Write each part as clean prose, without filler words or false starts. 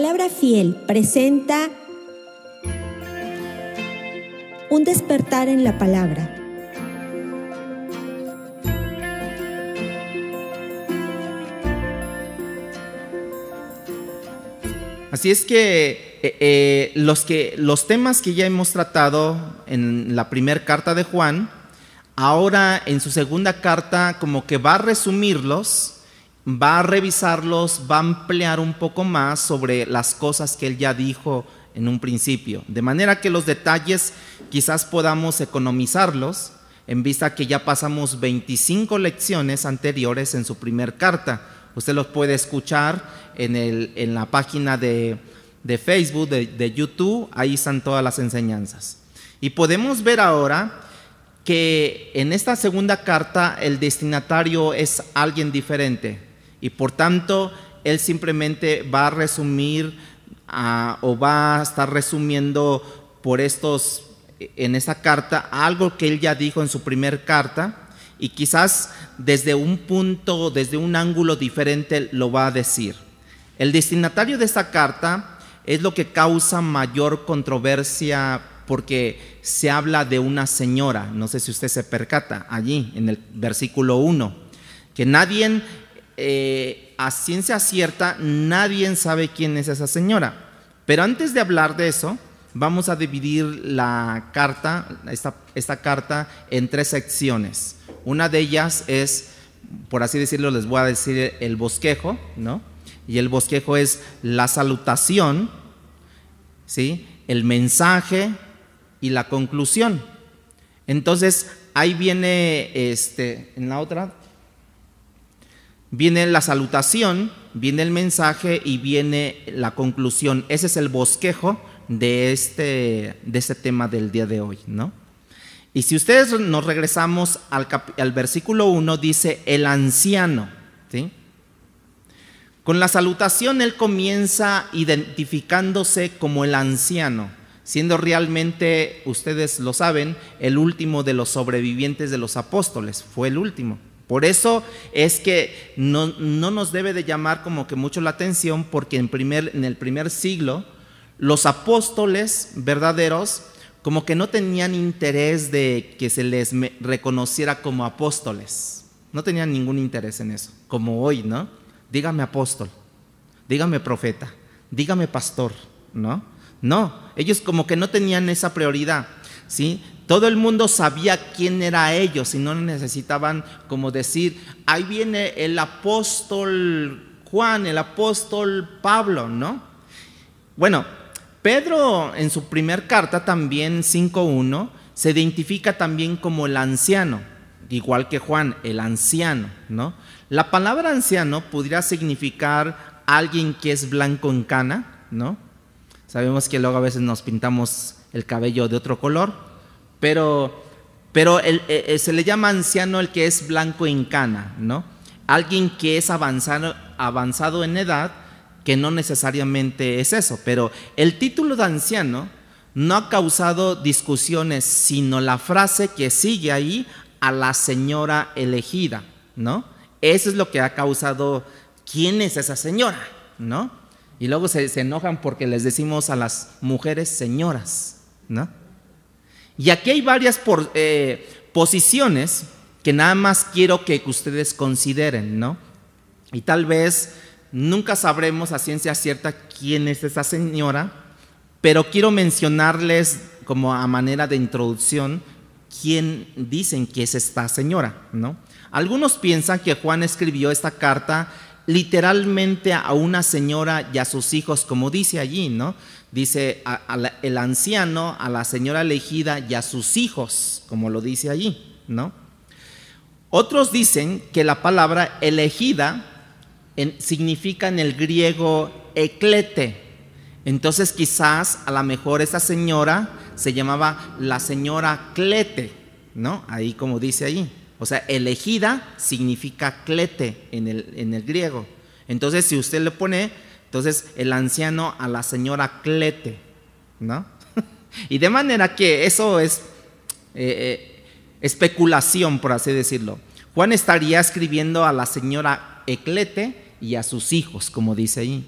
Palabra Fiel presenta un despertar en la palabra. Así es que los temas que ya hemos tratado en la primera carta de Juan, ahora en su segunda carta como que va a resumirlos, va a revisarlos, va a ampliar un poco más sobre las cosas que él ya dijo en un principio. De manera que los detalles quizás podamos economizarlos en vista que ya pasamos 25 lecciones anteriores en su primera carta. Usted los puede escuchar en la página de Facebook, de YouTube, ahí están todas las enseñanzas. Y podemos ver ahora que en esta segunda carta el destinatario es alguien diferente y por tanto él simplemente va a resumir o va a estar resumiendo en esta carta algo que él ya dijo en su primera carta. Y quizás desde un ángulo diferente lo va a decir. El destinatario de esta carta es lo que causa mayor controversia porque se habla de una señora. No sé si usted se percata allí en el versículo 1, que nadie, a ciencia cierta, nadie sabe quién es esa señora. Pero antes de hablar de eso, vamos a dividir la carta, esta carta en 3 secciones. Una de ellas es, por así decirlo, les voy a decir el bosquejo, ¿no? Y el bosquejo es la salutación, ¿sí? El mensaje y la conclusión. Entonces, ahí viene, en la otra, viene la salutación, viene el mensaje y viene la conclusión. Ese es el bosquejo de este tema del día de hoy, ¿no? Y si ustedes nos regresamos al versículo 1, dice el anciano, ¿sí? Con la salutación él comienza identificándose como el anciano, siendo realmente, ustedes lo saben, el último de los sobrevivientes de los apóstoles, fue el último. Por eso es que no nos debe de llamar como que mucho la atención, porque en el primer siglo los apóstoles verdaderos como que no tenían interés de que se les reconociera como apóstoles. No tenían ningún interés en eso, como hoy, ¿no? Dígame apóstol, dígame profeta, dígame pastor, ¿no? No, ellos como que no tenían esa prioridad, ¿sí? Todo el mundo sabía quién era ellos y no necesitaban como decir, ahí viene el apóstol Juan, el apóstol Pablo, ¿no? Bueno, Pedro en su primer carta también 5:1 se identifica también como el anciano, igual que Juan, el anciano, ¿no? La palabra anciano podría significar alguien que es blanco en cana, ¿no? Sabemos que luego a veces nos pintamos el cabello de otro color, pero se le llama anciano el que es blanco en cana, ¿no? Alguien que es avanzado en edad, que no necesariamente es eso, pero el título de anciano no ha causado discusiones, sino la frase que sigue ahí, a la señora elegida, ¿no? Eso es lo que ha causado, ¿quién es esa señora?, ¿no? Y luego se enojan porque les decimos a las mujeres señoras, ¿no? Y aquí hay varias posiciones que nada más quiero que ustedes consideren, ¿no? Y tal vez nunca sabremos a ciencia cierta quién es esa señora, pero quiero mencionarles como a manera de introducción quién dicen que es esta señora, ¿no? Algunos piensan que Juan escribió esta carta literalmente a una señora y a sus hijos, como dice allí, ¿no? Dice el anciano, a la señora elegida y a sus hijos, como lo dice allí, ¿no? Otros dicen que la palabra elegida significa en el griego eklete. Entonces quizás a lo mejor esa señora se llamaba la señora Clete, ¿no? Ahí como dice ahí. O sea, elegida significa clete en el griego. Entonces si usted le pone, entonces el anciano a la señora Clete, ¿no? Y de manera que eso es especulación, por así decirlo. Juan estaría escribiendo a la señora Eclete y a sus hijos, como dice ahí.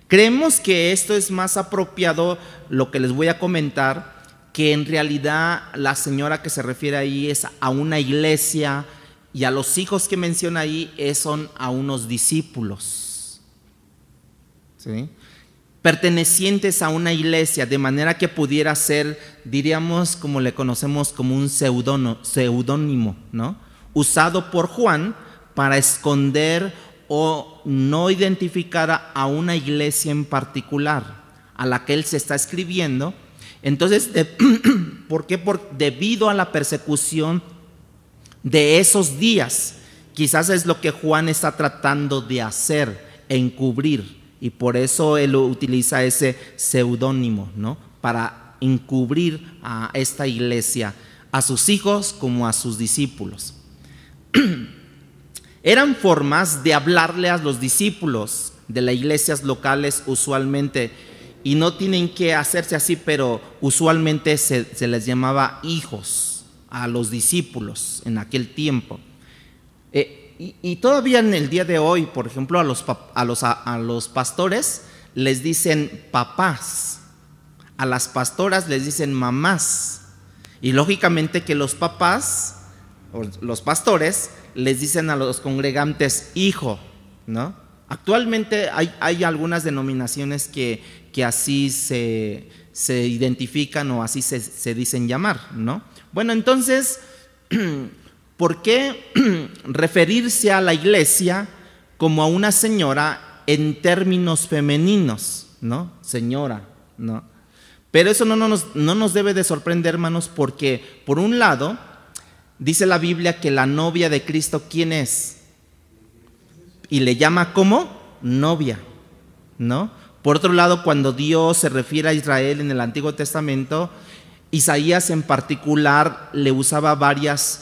Creemos que esto es más apropiado, lo que les voy a comentar, que en realidad la señora que se refiere ahí es a una iglesia, y a los hijos que menciona ahí son a unos discípulos, ¿sí?, pertenecientes a una iglesia, de manera que pudiera ser, diríamos, como le conocemos, como un seudónimo, ¿no?, usado por Juan para esconder o no identificar a una iglesia en particular a la que él se está escribiendo. Entonces, ¿por qué? Debido a la persecución de esos días, quizás es lo que Juan está tratando de hacer, encubrir, y por eso él utiliza ese seudónimo, ¿no?, para encubrir a esta iglesia, a sus hijos como a sus discípulos. Eran formas de hablarle a los discípulos de las iglesias locales usualmente, y no tienen que hacerse así, pero usualmente se les llamaba hijos a los discípulos en aquel tiempo. Y todavía en el día de hoy, por ejemplo, a los pastores les dicen papás, a las pastoras les dicen mamás, y lógicamente que los papás o los pastores les dicen a los congregantes hijo, ¿no? Actualmente hay algunas denominaciones que así se identifican o así se dicen llamar, ¿no? Bueno, entonces, ¿por qué referirse a la iglesia como a una señora en términos femeninos, ¿no? Señora, ¿no? Pero eso no nos debe de sorprender, hermanos, porque por un lado dice la Biblia que la novia de Cristo, ¿quién es? Y le llama como novia, ¿no? Por otro lado, cuando Dios se refiere a Israel en el Antiguo Testamento, Isaías en particular le usaba varios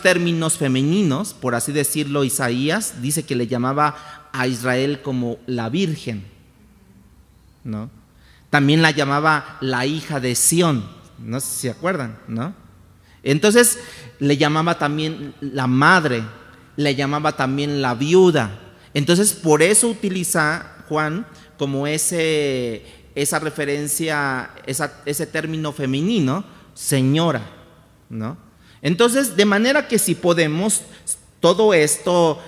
términos femeninos, por así decirlo. Isaías dice que le llamaba a Israel como la Virgen, ¿no? También la llamaba la hija de Sión, no sé si se acuerdan, ¿no? Entonces le llamaba también la madre, le llamaba también la viuda. Entonces por eso utiliza Juan como esa referencia, ese término femenino, señora, ¿no? Entonces, de manera que si podemos, todo esto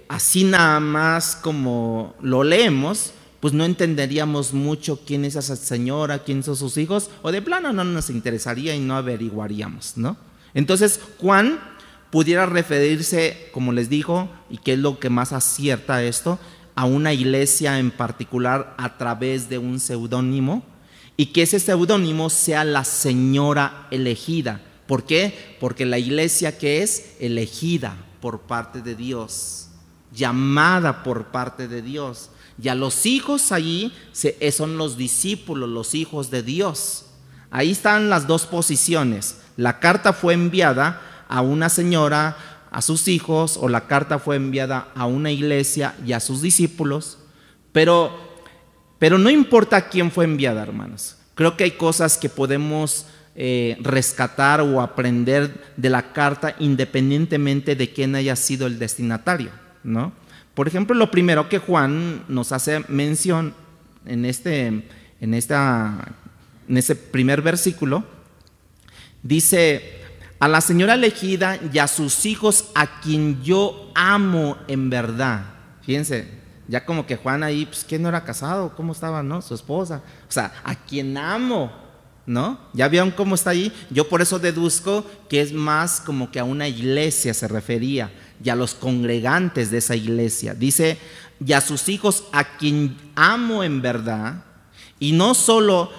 así nada más como lo leemos, pues no entenderíamos mucho quién es esa señora, quién son sus hijos, o de plano no nos interesaría y no averiguaríamos, ¿no? Entonces Juan pudiera referirse, como les digo, y que es lo que más acierta esto, a una iglesia en particular a través de un seudónimo, y que ese seudónimo sea la señora elegida. ¿Por qué? Porque la iglesia que es elegida por parte de Dios, llamada por parte de Dios. Y a los hijos allí son los discípulos, los hijos de Dios. Ahí están las dos posiciones. La carta fue enviada a una señora, a sus hijos, o la carta fue enviada a una iglesia y a sus discípulos. Pero no importa a quién fue enviada, hermanos. Creo que hay cosas que podemos rescatar o aprender de la carta independientemente de quién haya sido el destinatario, ¿no? Por ejemplo, lo primero que Juan nos hace mención en ese primer versículo, dice: a la señora elegida y a sus hijos, a quien yo amo en verdad. Fíjense, ya como que Juan ahí, pues ¿quién no era casado? ¿Cómo estaba, no? Su esposa. O sea, a quien amo, ¿no? ¿Ya vieron cómo está ahí? Yo por eso deduzco que es más como que a una iglesia se refería, y a los congregantes de esa iglesia. Dice: y a sus hijos, a quien amo en verdad, y no solo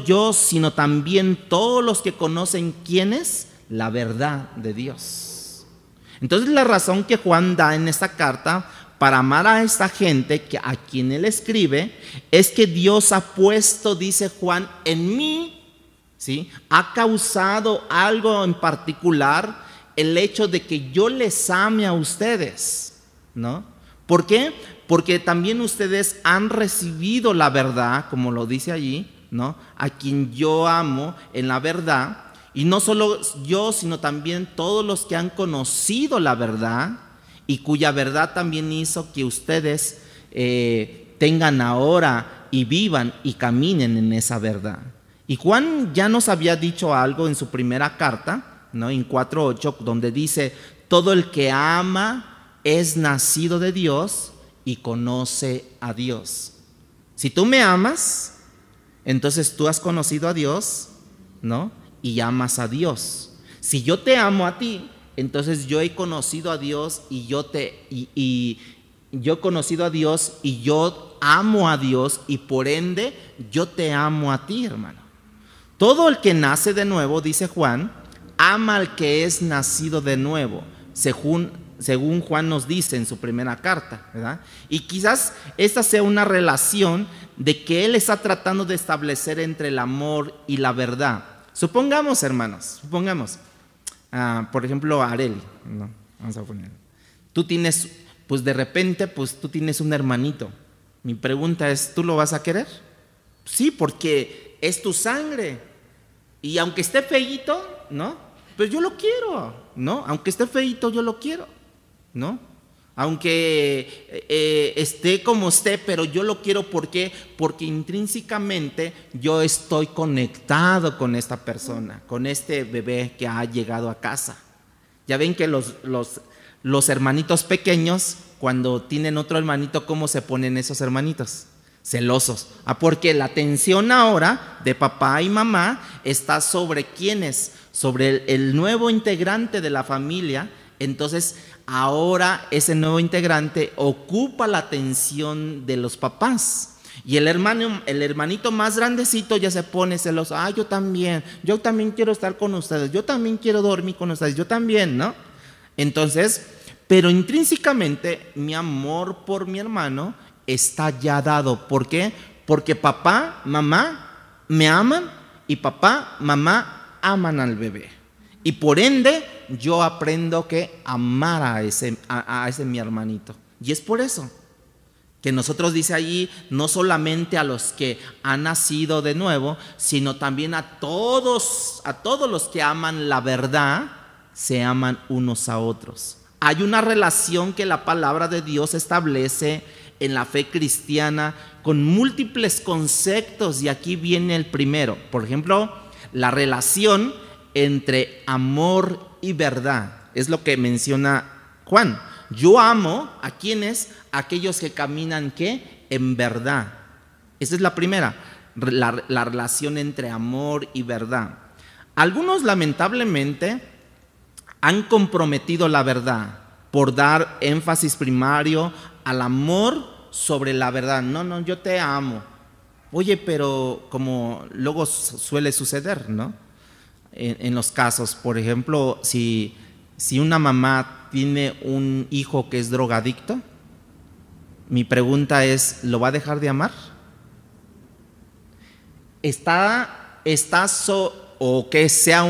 yo, sino también todos los que conocen quién es la verdad de Dios. Entonces la razón que Juan da en esta carta para amar a esta gente a quien él escribe es que Dios ha puesto, dice Juan, en mí, ¿sí?, ha causado algo en particular, el hecho de que yo les ame a ustedes, ¿no? ¿Por qué? Porque también ustedes han recibido la verdad, como lo dice allí, ¿no? A quien yo amo en la verdad, y no solo yo, sino también todos los que han conocido la verdad, y cuya verdad también hizo que ustedes tengan ahora y vivan y caminen en esa verdad. Y Juan ya nos había dicho algo en su primera carta, ¿no? En 4:8, donde dice: todo el que ama es nacido de Dios y conoce a Dios. Si tú me amas, entonces tú has conocido a Dios, ¿no? Y amas a Dios. Si yo te amo a ti, entonces yo he conocido a Dios y yo he conocido a Dios y yo amo a Dios, y por ende yo te amo a ti, hermano. Todo el que nace de nuevo, dice Juan, ama al que es nacido de nuevo, según Juan nos dice en su primera carta, ¿verdad? Y quizás esta sea una relación de que él está tratando de establecer entre el amor y la verdad. Supongamos, hermanos, por ejemplo, Areli, ¿no? Vamos a poner. Tú tienes, pues de repente, pues tú tienes un hermanito. Mi pregunta es, ¿tú lo vas a querer? Sí, porque es tu sangre. Y aunque esté feíto, ¿no? Pues yo lo quiero, ¿no? Aunque esté feíto, yo lo quiero, ¿no? Aunque esté como esté, pero yo lo quiero. ¿Por qué? Porque intrínsecamente yo estoy conectado con esta persona, con este bebé que ha llegado a casa. Ya ven que los hermanitos pequeños, cuando tienen otro hermanito, ¿cómo se ponen esos hermanitos? Celosos. Porque la atención ahora de papá y mamá está sobre ¿quiénes? Sobre el nuevo integrante de la familia. Entonces ahora ese nuevo integrante ocupa la atención de los papás. Y el hermanito más grandecito ya se pone celoso. Yo también quiero estar con ustedes, yo también quiero dormir con ustedes, yo también, ¿no? Entonces, pero intrínsecamente mi amor por mi hermano está ya dado. ¿Por qué? Porque papá, mamá me aman y papá, mamá aman al bebé. Y por ende yo aprendo que amar a ese mi hermanito. Y es por eso que nosotros, dice allí, no solamente a los que han nacido de nuevo, sino también a todos los que aman la verdad, se aman unos a otros. Hay una relación que la palabra de Dios establece en la fe cristiana con múltiples conceptos, y aquí viene el primero. Por ejemplo, la relación entre amor y verdad. Es lo que menciona Juan. Yo amo a quienes, aquellos que caminan ¿qué? En verdad. Esa es la primera, la relación entre amor y verdad. Algunos lamentablemente han comprometido la verdad por dar énfasis primario al amor sobre la verdad. No, yo te amo. Oye, pero como luego suele suceder, ¿no? En los casos, por ejemplo, si una mamá tiene un hijo que es drogadicto, mi pregunta es, ¿lo va a dejar de amar? O que sea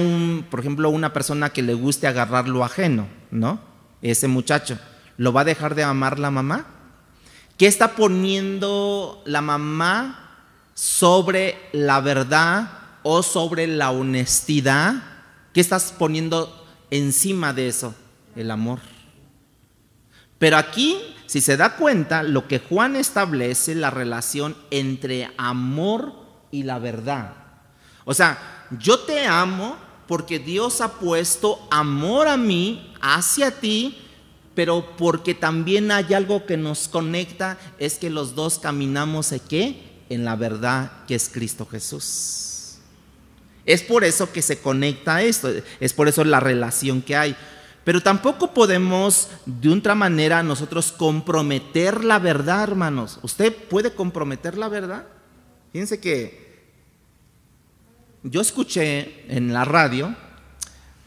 por ejemplo, una persona que le guste agarrar lo ajeno, ¿no? Ese muchacho, ¿lo va a dejar de amar la mamá? ¿Qué está poniendo la mamá sobre la verdad o sobre la honestidad? ¿Qué estás poniendo encima de eso? El amor. Pero aquí, si se da cuenta, lo que Juan establece, la relación entre amor y la verdad. O sea, yo te amo porque Dios ha puesto amor a mí, hacia ti, pero porque también hay algo que nos conecta, es que los dos caminamos ¿en qué? En la verdad, que es Cristo Jesús. Es por eso que se conecta esto, es por eso la relación que hay. Pero tampoco podemos de otra manera nosotros comprometer la verdad, hermanos. ¿Usted puede comprometer la verdad? Fíjense que yo escuché en la radio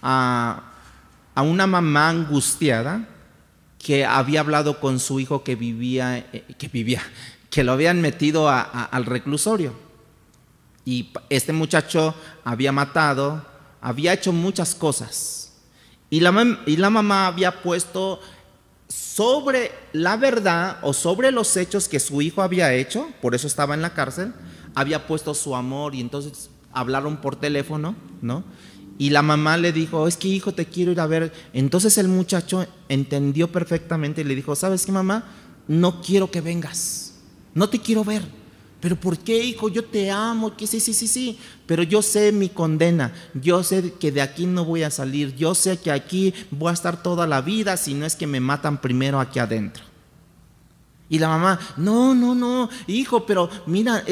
a una mamá angustiada que había hablado con su hijo que lo habían metido al reclusorio. Y este muchacho había matado, había hecho muchas cosas. Y la mamá había puesto sobre la verdad o sobre los hechos que su hijo había hecho, por eso estaba en la cárcel, había puesto su amor. Y entonces hablaron por teléfono, ¿no? Y la mamá le dijo, es que hijo, te quiero ir a ver. Entonces el muchacho entendió perfectamente y le dijo, ¿sabes qué, mamá? No quiero que vengas, no te quiero ver. ¿Pero por qué, hijo? Yo te amo, que sí, pero yo sé mi condena, yo sé que de aquí no voy a salir, yo sé que aquí voy a estar toda la vida, si no es que me matan primero aquí adentro. Y la mamá, no, hijo, pero mira,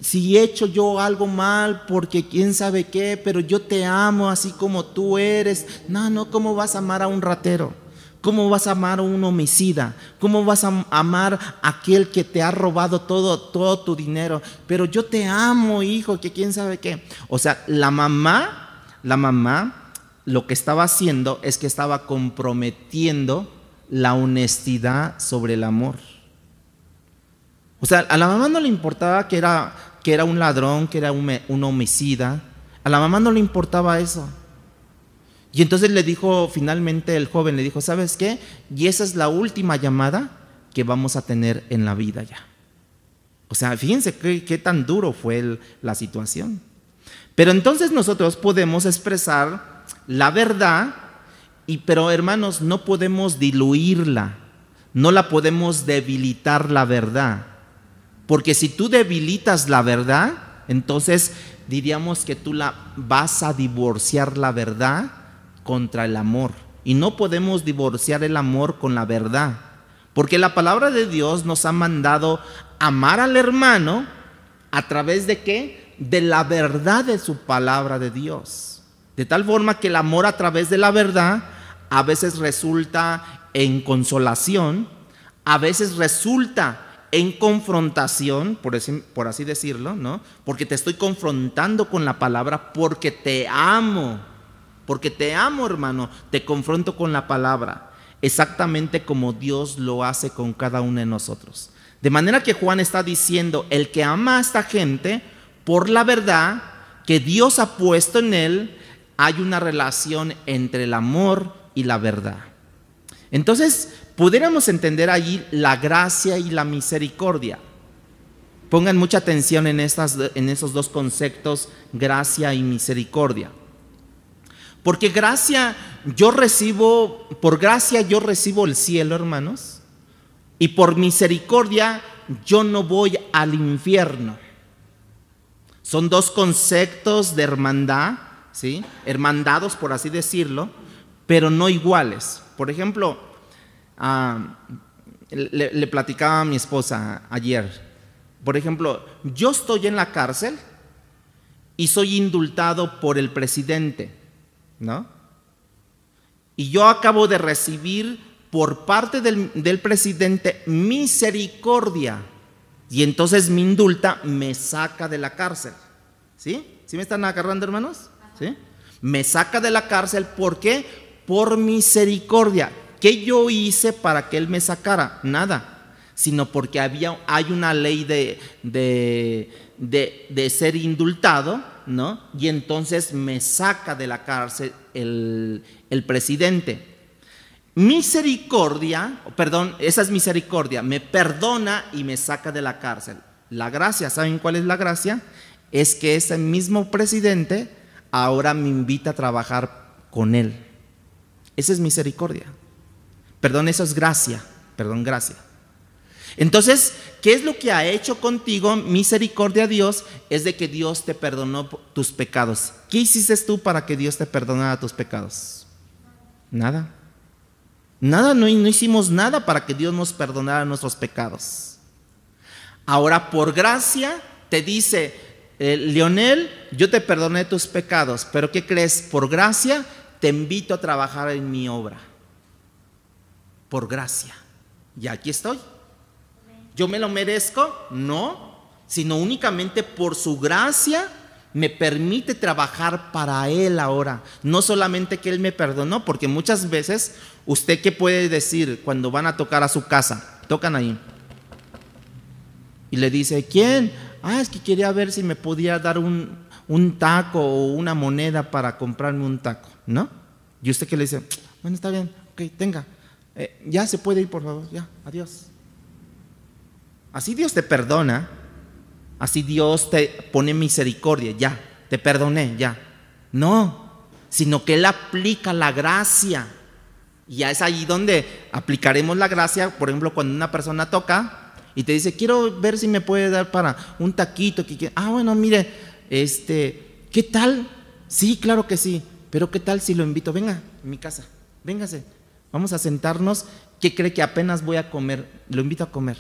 si he hecho yo algo mal, porque quién sabe qué, pero yo te amo así como tú eres. No, ¿cómo vas a amar a un ratero? ¿Cómo vas a amar a un homicida? ¿Cómo vas a amar a aquel que te ha robado todo tu dinero? Pero yo te amo, hijo, que quién sabe qué. O sea, la mamá, lo que estaba haciendo es que estaba comprometiendo la honestidad sobre el amor. O sea, a la mamá no le importaba que era un ladrón, que era un homicida. A la mamá no le importaba eso. Y entonces le dijo, finalmente el joven le dijo, ¿sabes qué? Y esa es la última llamada que vamos a tener en la vida ya. O sea, fíjense qué tan duro fue la situación. Pero entonces nosotros podemos expresar la verdad, pero hermanos, no podemos diluirla, no la podemos debilitar la verdad. Porque si tú debilitas la verdad, entonces diríamos que tú vas a divorciar la verdad contra el amor. Y no podemos divorciar el amor con la verdad. Porque la palabra de Dios nos ha mandado amar al hermano a través de ¿qué? De la verdad de su palabra de Dios. De tal forma que el amor a través de la verdad a veces resulta en consolación, a veces resulta en confrontación, por así decirlo, ¿no? Porque te estoy confrontando con la palabra, porque te amo, hermano, te confronto con la palabra, exactamente como Dios lo hace con cada uno de nosotros. De manera que Juan está diciendo, el que ama a esta gente, por la verdad que Dios ha puesto en él, hay una relación entre el amor y la verdad. Entonces, pudiéramos entender allí la gracia y la misericordia. Pongan mucha atención en esos dos conceptos, gracia y misericordia. Porque por gracia yo recibo el cielo, hermanos, y por misericordia yo no voy al infierno. Son dos conceptos de hermandad, ¿sí? Hermandados, por así decirlo, pero no iguales. Por ejemplo, le platicaba a mi esposa ayer, por ejemplo, yo estoy en la cárcel y soy indultado por el presidente, ¿no? Y yo acabo de recibir por parte del presidente misericordia, y entonces me indulta, me saca de la cárcel. ¿Sí? ¿Sí me están agarrando, hermanos? ¿Sí? Me saca de la cárcel, ¿por qué? Por misericordia. ¿Qué yo hice para que él me sacara? Nada, sino porque hay una ley de ser indultado, ¿no? Y entonces me saca de la cárcel el presidente. Esa es misericordia, me perdona y me saca de la cárcel. La gracia, ¿saben cuál es la gracia? Es que ese mismo presidente ahora me invita a trabajar con él. Esa es misericordia. Eso es gracia. Gracia. Entonces, ¿qué es lo que ha hecho contigo misericordia Dios? Es de que Dios te perdonó tus pecados. ¿Qué hiciste tú para que Dios te perdonara tus pecados? Nada, no hicimos nada para que Dios nos perdonara nuestros pecados. Ahora, por gracia, te dice, Leonel, yo te perdoné tus pecados, pero ¿qué crees? Por gracia, te invito a trabajar en mi obra. Por gracia. Y aquí estoy. ¿Yo me lo merezco? No, sino únicamente por su gracia me permite trabajar para Él ahora. No solamente que Él me perdonó, porque muchas veces, ¿usted qué puede decir cuando van a tocar a su casa? Tocan ahí y le dice, ¿quién? Es que quería ver si me podía dar un taco o una moneda para comprarme un taco, ¿no? Y usted que le dice, bueno, está bien, ok, tenga. Ya se puede ir, por favor, ya, adiós. Así Dios te perdona, así Dios te pone misericordia, ya, te perdoné, ya. No, sino que Él aplica la gracia. Y es ahí donde aplicaremos la gracia. Por ejemplo, cuando una persona toca y te dice, quiero ver si me puede dar para un taquito. Bueno, mire, ¿qué tal? Sí, claro que sí, pero ¿qué tal si lo invito? Venga, a mi casa, véngase, vamos a sentarnos. ¿Qué cree que apenas voy a comer? Lo invito a comer.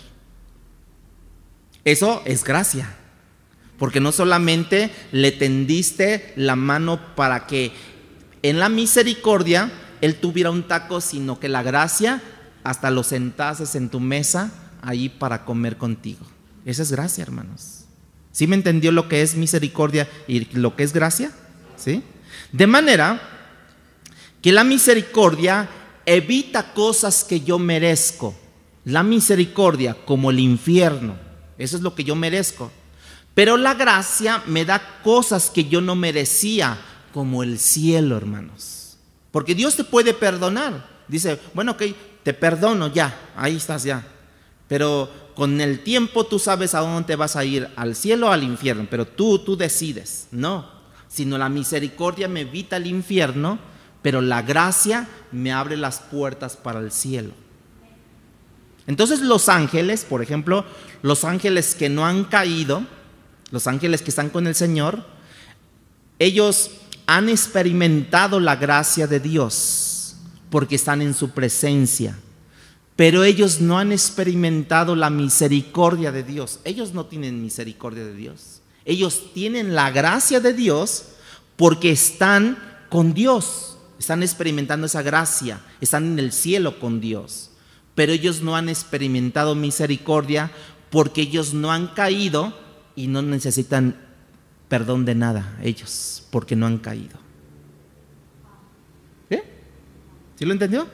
Eso es gracia, porque no solamente le tendiste la mano para que en la misericordia Él tuviera un taco, sino que la gracia hasta lo sentases en tu mesa ahí para comer contigo. Esa es gracia, hermanos. ¿Sí me entendió lo que es misericordia y lo que es gracia? ¿Sí? De manera que la misericordia evita cosas que yo merezco. La misericordia, como el infierno, eso es lo que yo merezco. Pero la gracia me da cosas que yo no merecía, como el cielo, hermanos. Porque Dios te puede perdonar. Dice, bueno, ok, te perdono ya, ahí estás ya. Pero con el tiempo tú sabes a dónde te vas a ir, al cielo o al infierno. Pero tú decides, no. Sino la misericordia me evita el infierno, pero la gracia me abre las puertas para el cielo. Entonces los ángeles, por ejemplo, los ángeles que no han caído, los ángeles que están con el Señor, ellos han experimentado la gracia de Dios porque están en su presencia, pero ellos no han experimentado la misericordia de Dios. Ellos no tienen misericordia de Dios. Ellos tienen la gracia de Dios porque están con Dios, están experimentando esa gracia, están en el cielo con Dios, pero ellos no han experimentado misericordia porque ellos no han caído y no necesitan perdón de nada, ellos, porque no han caído. ¿Sí? ¿Sí lo entendió?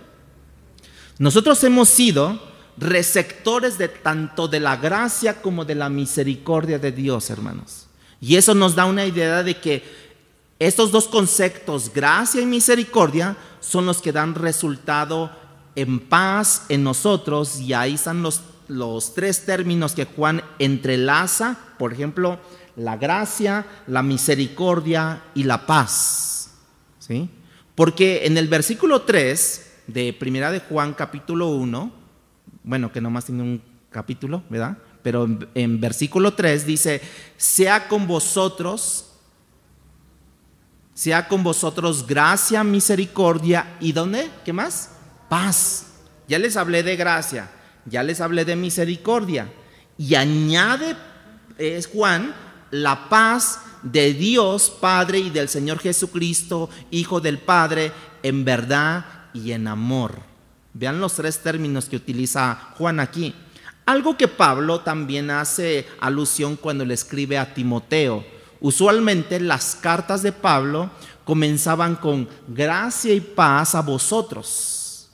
Nosotros hemos sido receptores de tanto de la gracia como de la misericordia de Dios, hermanos. Y eso nos da una idea de que estos dos conceptos, gracia y misericordia, son los que dan resultado en paz en nosotros. Y ahí están los tres términos que Juan entrelaza, por ejemplo, la gracia, la misericordia y la paz. ¿Sí? Porque en el versículo 3 de Primera de Juan capítulo 1, bueno, que nomás tiene un capítulo, ¿verdad? Pero en versículo 3 dice, sea con vosotros gracia, misericordia y ¿dónde? ¿Qué más? Paz. Ya les hablé de gracia, ya les hablé de misericordia y añade Juan la paz de Dios Padre y del Señor Jesucristo, Hijo del Padre, en verdad y en amor. Vean los tres términos que utiliza Juan aquí. Algo que Pablo también hace alusión cuando le escribe a Timoteo. Usualmente las cartas de Pablo comenzaban con gracia y paz a vosotros.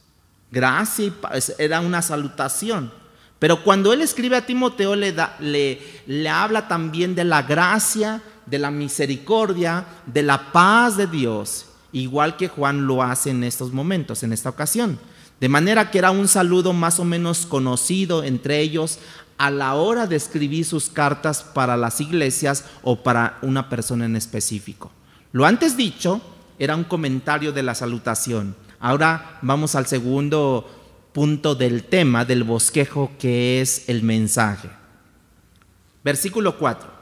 Gracia y paz, era una salutación. Pero cuando él escribe a Timoteo le habla también de la gracia, de la misericordia, de la paz de Dios, igual que Juan lo hace en estos momentos, en esta ocasión. De manera que era un saludo más o menos conocido entre ellos a la hora de escribir sus cartas para las iglesias o para una persona en específico. Lo antes dicho era un comentario de la salutación. Ahora vamos al segundo punto del tema del bosquejo, que es el mensaje. Versículo 4.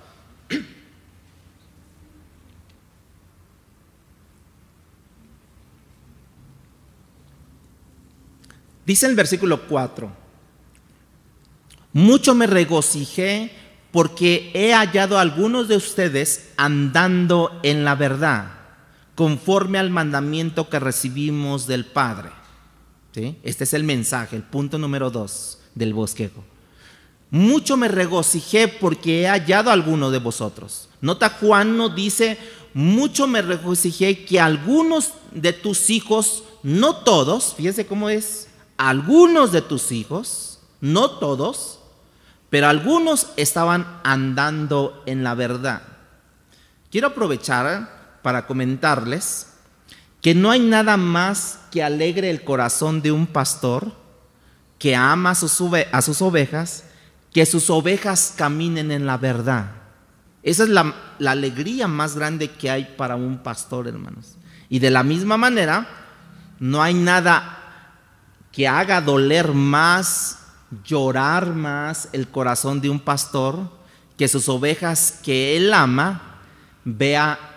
Dice el versículo 4, mucho me regocijé porque he hallado a algunos de ustedes andando en la verdad, conforme al mandamiento que recibimos del Padre. ¿Sí? Este es el mensaje, el punto número 2 del bosquejo. Mucho me regocijé porque he hallado a alguno de vosotros. Nota, Juan no dice, mucho me regocijé que algunos de tus hijos, no todos, fíjense cómo es, algunos de tus hijos, no todos, pero algunos estaban andando en la verdad. Quiero aprovechar para comentarles que no hay nada más que alegre el corazón de un pastor que ama a sus ovejas, que sus ovejas caminen en la verdad. Esa es la alegría más grande que hay para un pastor, hermanos. Y de la misma manera, no hay nada que haga doler más, llorar más el corazón de un pastor, que sus ovejas que él ama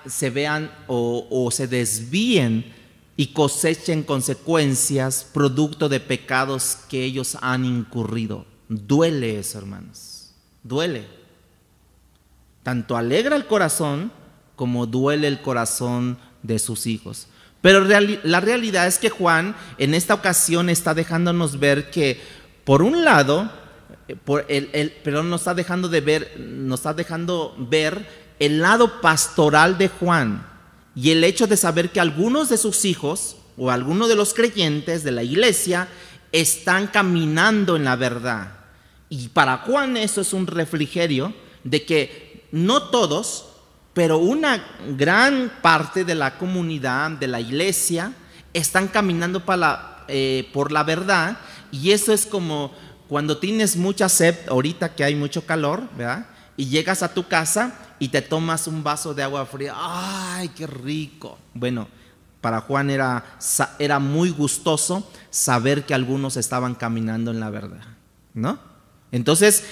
se vean o se desvíen y cosechen consecuencias producto de pecados que ellos han incurrido. Duele eso, hermanos, duele. Tanto alegra el corazón como duele el corazón de sus hijos. Pero la realidad es que Juan en esta ocasión está dejándonos ver que, por un lado, pero nos está dejando ver el lado pastoral de Juan y el hecho de saber que algunos de sus hijos o algunos de los creyentes de la iglesia están caminando en la verdad. Y para Juan eso es un refrigerio de que no todos, pero una gran parte de la comunidad, de la iglesia, están caminando por la verdad. Y eso es como cuando tienes mucha sed, ahorita que hay mucho calor, ¿verdad? Y llegas a tu casa y te tomas un vaso de agua fría. ¡Ay, qué rico! Bueno, para Juan era muy gustoso saber que algunos estaban caminando en la verdad, ¿no? Entonces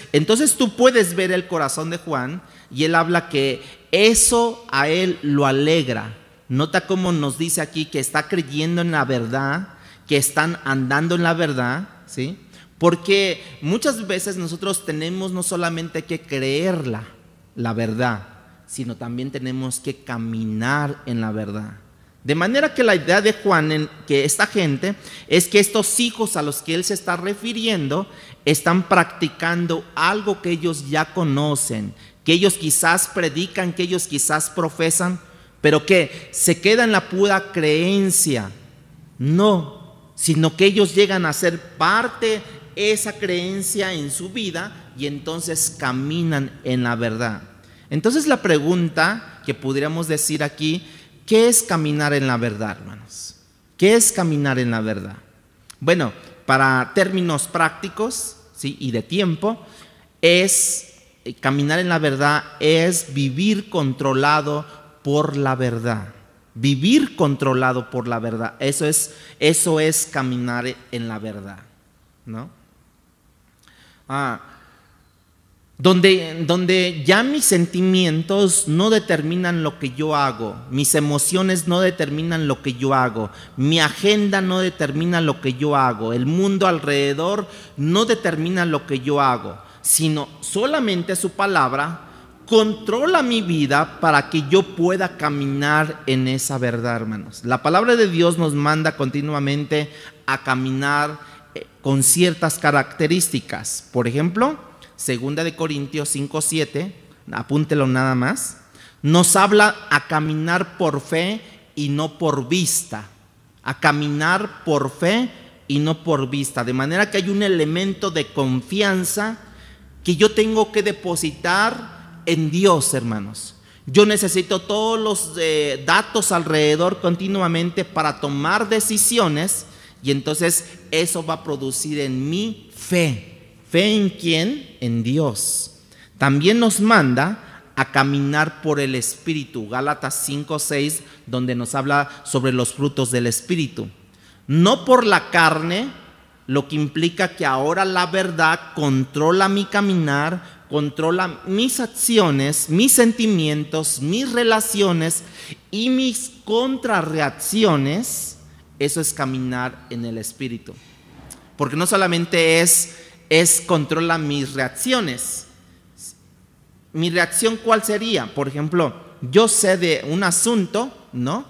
tú puedes ver el corazón de Juan y él habla que eso a él lo alegra. Nota cómo nos dice aquí que está creyendo en la verdad, que están andando en la verdad, ¿sí? Porque muchas veces nosotros tenemos no solamente que creer la verdad, sino también tenemos que caminar en la verdad. De manera que la idea de Juan, que esta gente, es que estos hijos a los que él se está refiriendo están practicando algo que ellos ya conocen, que ellos quizás predican, que ellos quizás profesan, pero que se queda en la pura creencia. No, sino que ellos llegan a ser parte de esa creencia en su vida y entonces caminan en la verdad. Entonces la pregunta que pudiéramos decir aquí, ¿qué es caminar en la verdad, hermanos? ¿Qué es caminar en la verdad? Bueno, para términos prácticos, ¿sí?, y de tiempo, caminar en la verdad es vivir controlado por la verdad. Vivir controlado por la verdad. Eso es caminar en la verdad, ¿no? Donde ya mis sentimientos no determinan lo que yo hago, mis emociones no determinan lo que yo hago, mi agenda no determina lo que yo hago, el mundo alrededor no determina lo que yo hago, sino solamente su palabra controla mi vida para que yo pueda caminar en esa verdad, hermanos. La palabra de Dios nos manda continuamente a caminar con ciertas características. Por ejemplo, 2 de Corintios 5:7, apúntelo nada más, nos habla a caminar por fe y no por vista. A caminar por fe y no por vista. De manera que hay un elemento de confianza que yo tengo que depositar en Dios, hermanos. Yo necesito todos los datos alrededor continuamente para tomar decisiones y entonces eso va a producir en mí fe. ¿Fe en quién? En Dios. También nos manda a caminar por el Espíritu. Gálatas 5:6, donde nos habla sobre los frutos del Espíritu. No por la carne, lo que implica que ahora la verdad controla mi caminar, controla mis acciones, mis sentimientos, mis relaciones y mis contrarreacciones. Eso es caminar en el Espíritu. Porque no solamente controla mis reacciones. ¿Mi reacción cuál sería? Por ejemplo, yo sé de un asunto, ¿no?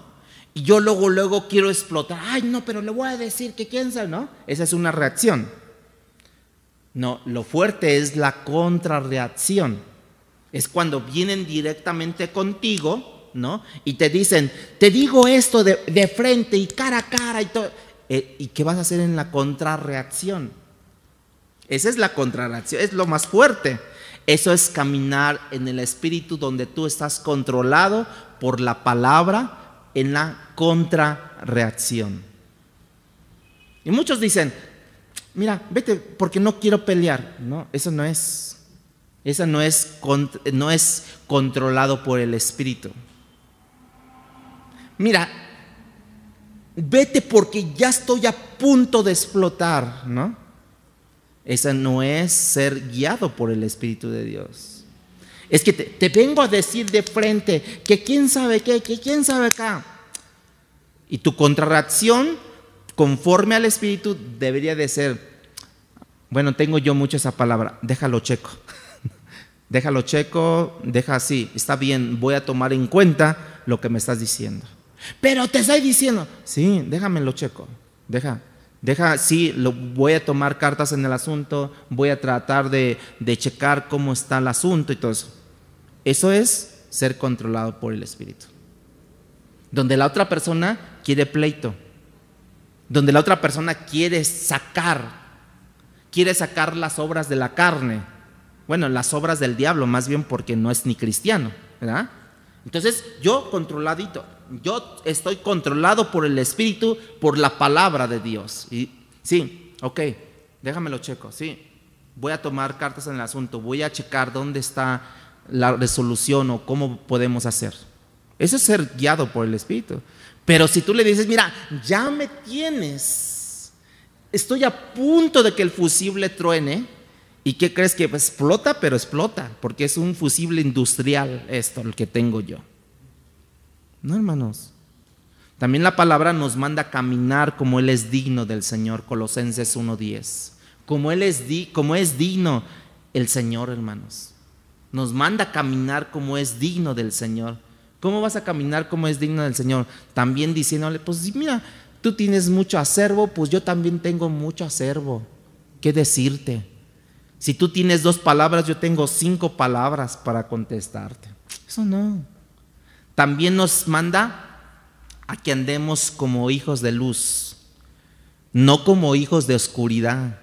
Y yo luego quiero explotar. Ay, no, pero le voy a decir que quién sabe, ¿no? Esa es una reacción. No, lo fuerte es la contrarreacción. Es cuando vienen directamente contigo, ¿no? Y te dicen, te digo esto de frente y cara a cara y todo. ¿Y qué vas a hacer en la contrarreacción? Esa es la contrarreacción, es lo más fuerte. Eso es caminar en el Espíritu, donde tú estás controlado por la palabra en la contrarreacción. Y muchos dicen, mira, vete porque no quiero pelear. No, eso no es controlado por el Espíritu. Mira, vete porque ya estoy a punto de explotar, ¿no? Esa no es ser guiado por el Espíritu de Dios. Es que te vengo a decir de frente que quién sabe qué, que quién sabe acá. Y tu contrarreacción, conforme al Espíritu, debería de ser, bueno, tengo yo mucho esa palabra, déjalo checo. Déjalo checo, deja así, está bien, voy a tomar en cuenta lo que me estás diciendo. Pero te estoy diciendo, sí, déjamelo checo, deja, sí, voy a tomar cartas en el asunto, voy a tratar de checar cómo está el asunto y todo eso. Eso es ser controlado por el Espíritu. Donde la otra persona quiere pleito, donde la otra persona quiere sacar las obras de la carne, bueno, las obras del diablo más bien, porque no es ni cristiano, ¿verdad? Entonces yo controladito, yo estoy controlado por el Espíritu, por la palabra de Dios. Y sí, ok, déjamelo checo, sí, voy a tomar cartas en el asunto, voy a checar dónde está la resolución o cómo podemos hacer. Eso es ser guiado por el Espíritu. Pero si tú le dices, mira, ya me tienes, estoy a punto de que el fusible truene, ¿y qué crees? Que explota, pero explota, porque es un fusible industrial esto, el que tengo yo. No, hermanos. También la palabra nos manda a caminar como Él es digno del Señor, Colosenses 1:10. Como es digno el Señor, hermanos. Nos manda a caminar como es digno del Señor. ¿Cómo vas a caminar como es digno del Señor? También diciéndole, pues mira, tú tienes mucho acervo, pues yo también tengo mucho acervo. ¿Qué decirte? Si tú tienes 2 palabras, yo tengo 5 palabras para contestarte. Eso no. También nos manda a que andemos como hijos de luz, no como hijos de oscuridad.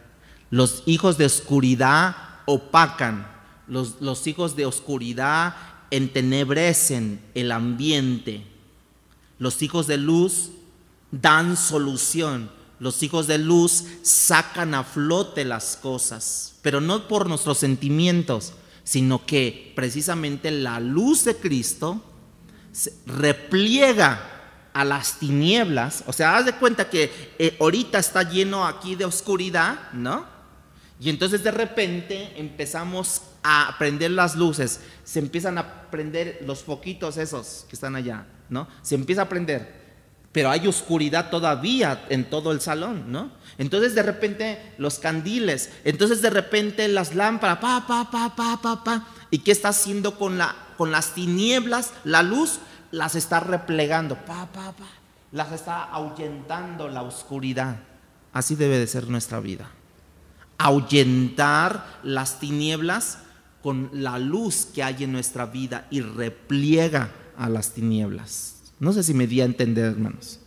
Los hijos de oscuridad opacan, los hijos de oscuridad entenebrecen el ambiente. Los hijos de luz dan solución. Los hijos de luz sacan a flote las cosas, pero no por nuestros sentimientos, sino que precisamente la luz de Cristo repliega a las tinieblas. O sea, haz de cuenta que ahorita está lleno aquí de oscuridad, ¿no? Y entonces de repente empezamos a prender las luces, se empiezan a prender los foquitos esos que están allá, ¿no? Se empieza a prender, pero hay oscuridad todavía en todo el salón, ¿no? Entonces de repente los candiles, entonces de repente las lámparas, ¿y qué está haciendo con las tinieblas? La luz las está replegando, las está ahuyentando la oscuridad. Así debe de ser nuestra vida. Ahuyentar las tinieblas con la luz que hay en nuestra vida y repliega a las tinieblas. No sé si me di a entender, hermanos.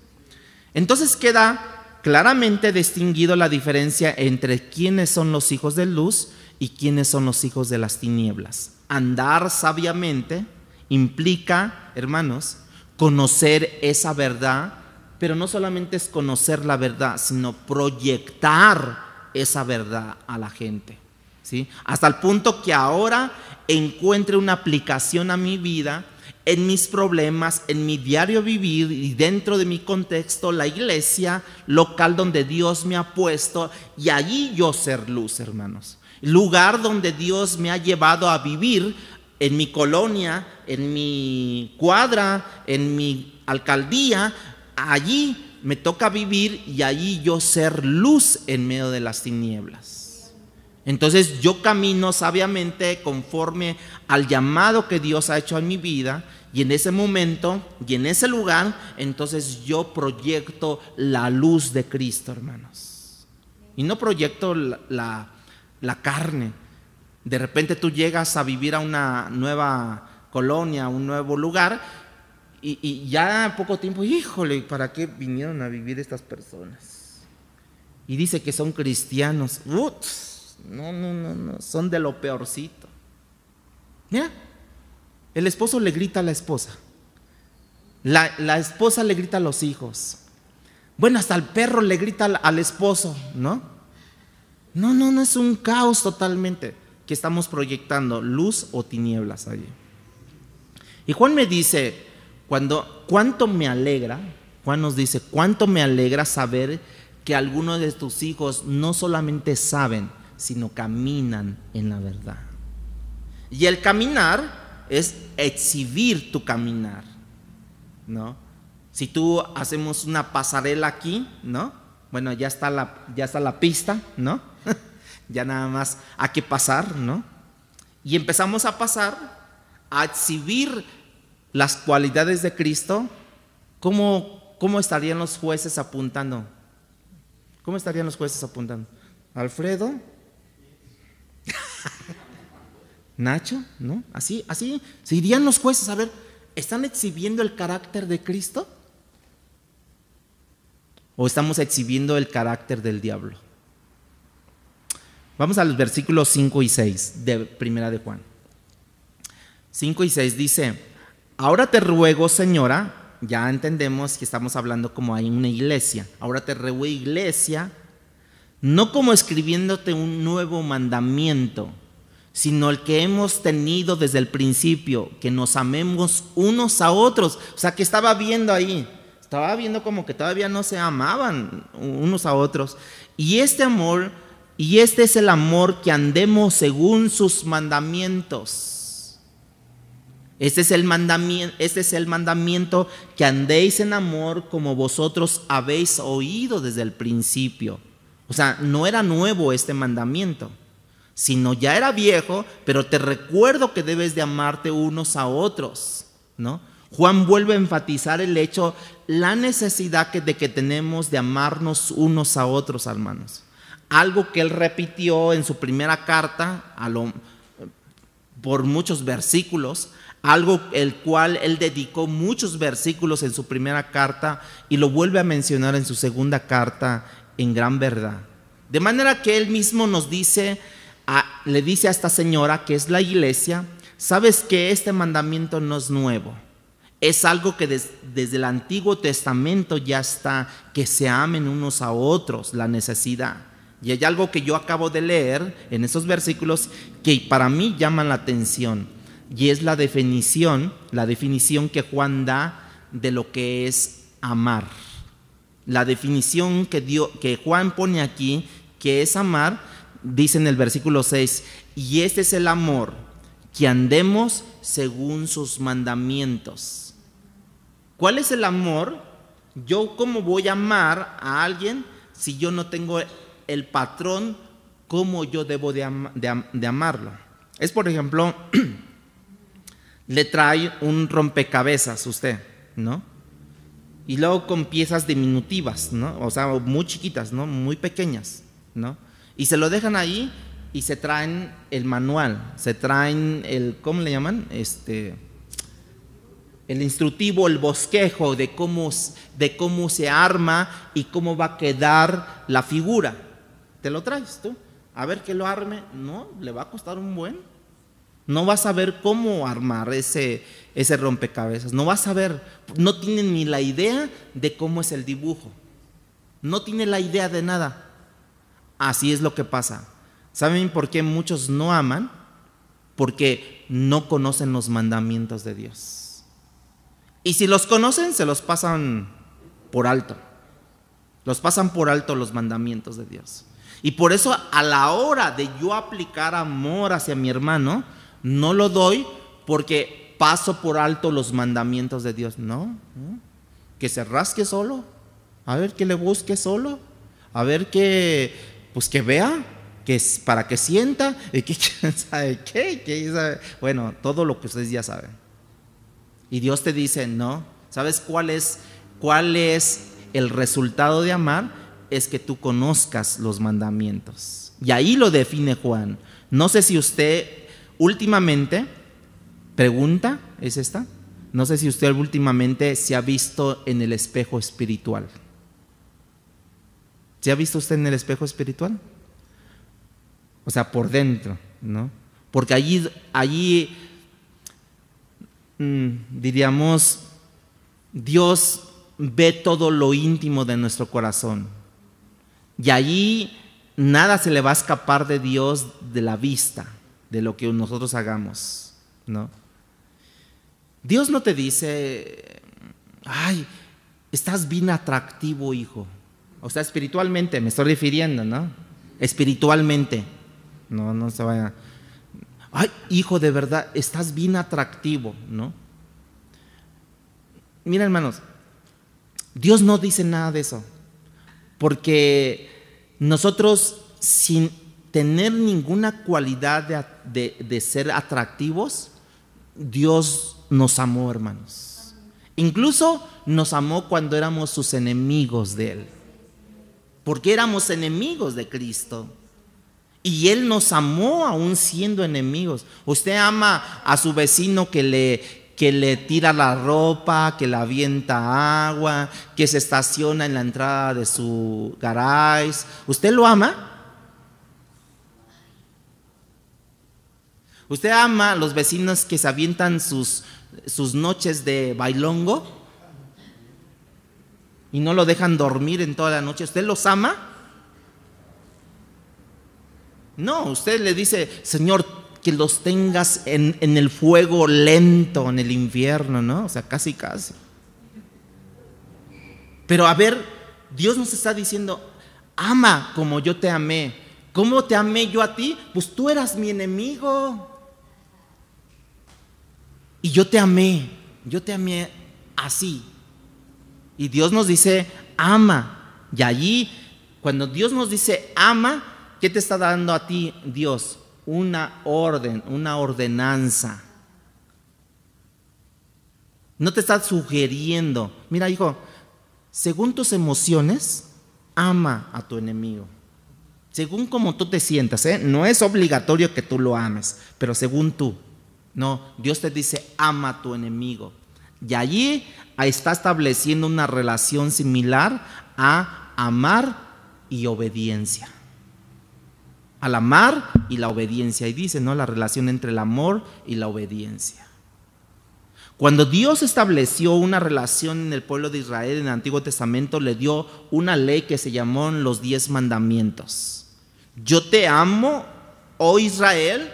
Entonces queda claramente distinguido la diferencia entre quiénes son los hijos de luz y quiénes son los hijos de las tinieblas. Andar sabiamente implica, hermanos, conocer esa verdad, pero no solamente es conocer la verdad, sino proyectar esa verdad a la gente, ¿sí? Hasta el punto que ahora encuentre una aplicación a mi vida, en mis problemas, en mi diario vivir y dentro de mi contexto, la iglesia local donde Dios me ha puesto, y allí yo ser luz, hermanos. Lugar donde Dios me ha llevado a vivir, en mi colonia, en mi cuadra, en mi alcaldía, allí me toca vivir y allí yo ser luz en medio de las tinieblas. Entonces yo camino sabiamente conforme al llamado que Dios ha hecho en mi vida, y en ese momento y en ese lugar, entonces yo proyecto la luz de Cristo, hermanos. Y no proyecto la carne. De repente tú llegas a vivir a una nueva colonia, a un nuevo lugar, y ya en poco tiempo, híjole, ¿para qué vinieron a vivir estas personas? Y dice que son cristianos. No, son de lo peorcito. Mira, el esposo le grita a la esposa, la esposa le grita a los hijos, bueno, hasta el perro le grita al esposo, ¿no? No, es un caos totalmente que estamos proyectando, luz o tinieblas allí. Y Juan me dice, cuánto me alegra Juan nos dice: cuánto me alegra saber que algunos de tus hijos no solamente saben, sino caminan en la verdad. Y el caminar es exhibir tu caminar, ¿no? Si tú hacemos una pasarela aquí, ¿no? Bueno, ya está la pista, ¿no? Ya nada más hay que pasar, ¿no? Y empezamos a pasar, a exhibir las cualidades de Cristo. ¿Cómo estarían los jueces apuntando? ¿Cómo estarían los jueces apuntando? ¿Alfredo? ¿Nacho? ¿No? Así se irían los jueces a ver, ¿están exhibiendo el carácter de Cristo? ¿O estamos exhibiendo el carácter del diablo? Vamos a los versículos 5 y 6 de Primera de Juan. 5 y 6 dice: ahora te ruego, señora. Ya entendemos que estamos hablando como hay una iglesia. Ahora te ruego, iglesia, no como escribiéndote un nuevo mandamiento, sino el que hemos tenido desde el principio, que nos amemos unos a otros. O sea, que estaba viendo ahí, estaba viendo como que todavía no se amaban unos a otros. Y este es el amor, que andemos según sus mandamientos. Este es el mandamiento, que andéis en amor como vosotros habéis oído desde el principio. O sea, no era nuevo este mandamiento, sino ya era viejo, pero te recuerdo que debes de amarte unos a otros, ¿no? Juan vuelve a enfatizar el hecho, la necesidad de que tenemos de amarnos unos a otros, hermanos. Algo que él repitió en su primera carta por muchos versículos, algo el cual él dedicó muchos versículos en su primera carta y lo vuelve a mencionar en su segunda carta en gran verdad. De manera que él mismo nos dice, le dice a esta señora que es la iglesia: sabes que este mandamiento no es nuevo, es algo que desde el Antiguo Testamento ya está, que se amen unos a otros, la necesidad. Y hay algo que yo acabo de leer en esos versículos que para mí llaman la atención. Y es la definición que Juan da de lo que es amar. La definición que Juan pone aquí, que es amar, dice en el versículo 6: y este es el amor, que andemos según sus mandamientos. ¿Cuál es el amor? Yo, ¿cómo voy a amar a alguien si yo no tengo el patrón cómo yo debo de amarlo? Es, por ejemplo, le trae un rompecabezas usted, ¿no? Y luego con piezas diminutivas, ¿no? O sea, muy chiquitas, ¿no? Muy pequeñas, ¿no? Y se lo dejan ahí y se traen el manual, se traen ¿cómo le llaman? El instructivo, el bosquejo de cómo se arma y cómo va a quedar la figura. ¿Te lo traes tú? A ver que lo arme. No, le va a costar un buen. No vas a ver cómo armar ese rompecabezas. No vas a ver, no tiene ni la idea de cómo es el dibujo. No tiene la idea de nada. Así es lo que pasa. ¿Saben por qué muchos no aman? Porque no conocen los mandamientos de Dios. Y si los conocen, se los pasan por alto. Los pasan por alto los mandamientos de Dios. Y por eso, a la hora de yo aplicar amor hacia mi hermano, no lo doy porque paso por alto los mandamientos de Dios. No, que se rasque solo, a ver que le busque solo, a ver que vea, para que sienta, y que quién sabe qué, bueno, todo lo que ustedes ya saben. Y Dios te dice, no, ¿sabes cuál es el resultado de amar? Es que tú conozcas los mandamientos. Y ahí lo define Juan. No sé si usted últimamente, pregunta es esta, no sé si usted últimamente se ha visto en el espejo espiritual. ¿Se ha visto usted en el espejo espiritual? O sea, por dentro, ¿no? Porque allí diríamos, Dios ve todo lo íntimo de nuestro corazón. Y allí nada se le va a escapar de Dios de la vista, de lo que nosotros hagamos, ¿no? Dios no te dice, ay, estás bien atractivo, hijo. O sea, espiritualmente, me estoy refiriendo, ¿no? Espiritualmente. No se vaya. Ay, hijo, de verdad, estás bien atractivo, ¿no? Mira, hermanos, Dios no dice nada de eso. Porque nosotros, sin tener ninguna cualidad de ser atractivos, Dios nos amó, hermanos. Incluso nos amó cuando éramos sus enemigos de Él. Porque éramos enemigos de Cristo. Y Él nos amó aún siendo enemigos. Usted ama a su vecino que le tira la ropa, que le avienta agua, que se estaciona en la entrada de su garage. ¿Usted lo ama? ¿Usted ama a los vecinos que se avientan sus noches de bailongo y no lo dejan dormir en toda la noche? ¿Usted los ama? No, usted le dice, Señor, que los tengas en el fuego lento, en el infierno, ¿no? O sea, casi. Pero a ver, Dios nos está diciendo, ama como yo te amé. ¿Cómo te amé yo a ti? Pues tú eras mi enemigo. Y yo te amé así. Y Dios nos dice, ama. Y allí, cuando Dios nos dice, ama, ¿qué te está dando a ti Dios? Una orden, una ordenanza. No te está sugiriendo, mira, hijo, según tus emociones, ama a tu enemigo. Según como tú te sientas, no es obligatorio que tú lo ames, pero según tú. No, Dios te dice, ama a tu enemigo. Y allí está estableciendo una relación similar a amar y obediencia. Al amar y la obediencia. Y dice, ¿no? La relación entre el amor y la obediencia. Cuando Dios estableció una relación en el pueblo de Israel en el Antiguo Testamento, le dio una ley que se llamó los 10 mandamientos. Yo te amo, oh Israel.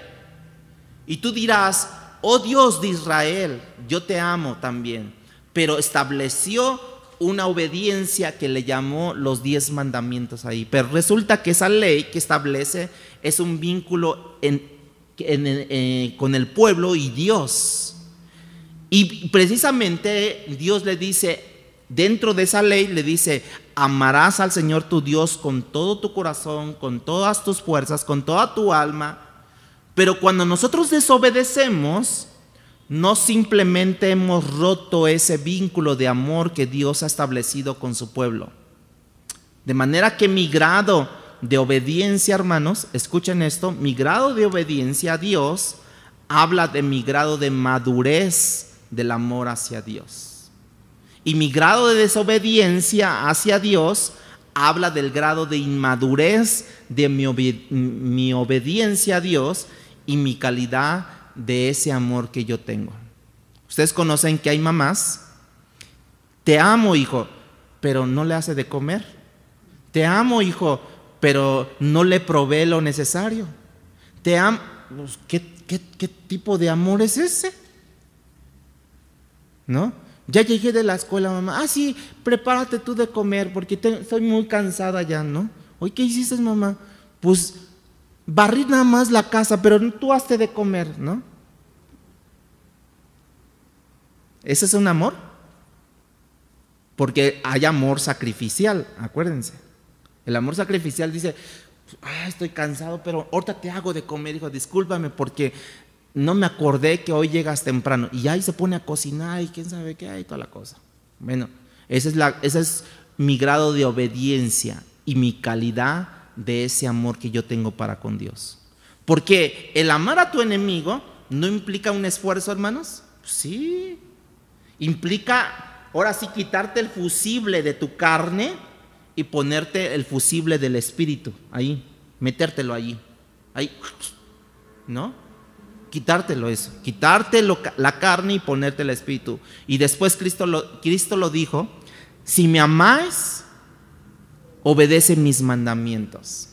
Y tú dirás, oh Dios de Israel, yo te amo también. Pero estableció una obediencia que le llamó los 10 mandamientos ahí. Pero resulta que esa ley que establece es un vínculo con el pueblo y Dios. Y precisamente Dios le dice, dentro de esa ley le dice, amarás al Señor tu Dios con todo tu corazón, con todas tus fuerzas, con toda tu alma. Pero cuando nosotros desobedecemos, no simplemente hemos roto ese vínculo de amor que Dios ha establecido con su pueblo. De manera que mi grado de obediencia, hermanos, escuchen esto, mi grado de obediencia a Dios habla de mi grado de madurez del amor hacia Dios. Y mi grado de desobediencia hacia Dios habla del grado de inmadurez de mi obediencia a Dios y mi calidad de ese amor que yo tengo. Ustedes conocen que hay mamás, te amo, hijo, pero no le hace de comer. Te amo, hijo, pero no le provee lo necesario. Te amo. ¿Qué tipo de amor es ese? ¿No? Ya llegué de la escuela, mamá. Ah, sí, prepárate tú de comer porque estoy muy cansada ya, ¿no? Oye, ¿qué hiciste, mamá? Pues barrí nada más la casa, pero tú hazte de comer, ¿no? ¿Ese es un amor? Porque hay amor sacrificial, acuérdense. El amor sacrificial dice, estoy cansado, pero ahorita te hago de comer, hijo, discúlpame porque no me acordé que hoy llegas temprano. Y ahí se pone a cocinar y quién sabe qué hay, toda la cosa. Bueno, ese es mi grado de obediencia y mi calidad de ese amor que yo tengo para con Dios. Porque el amar a tu enemigo no implica un esfuerzo, hermanos. Sí, implica ahora sí quitarte el fusible de tu carne y ponerte el fusible del espíritu ahí, metértelo allí, ahí, ¿no? Quitártelo eso, quitártelo la carne y ponerte el espíritu. Y después Cristo lo dijo, si me amáis, obedece mis mandamientos.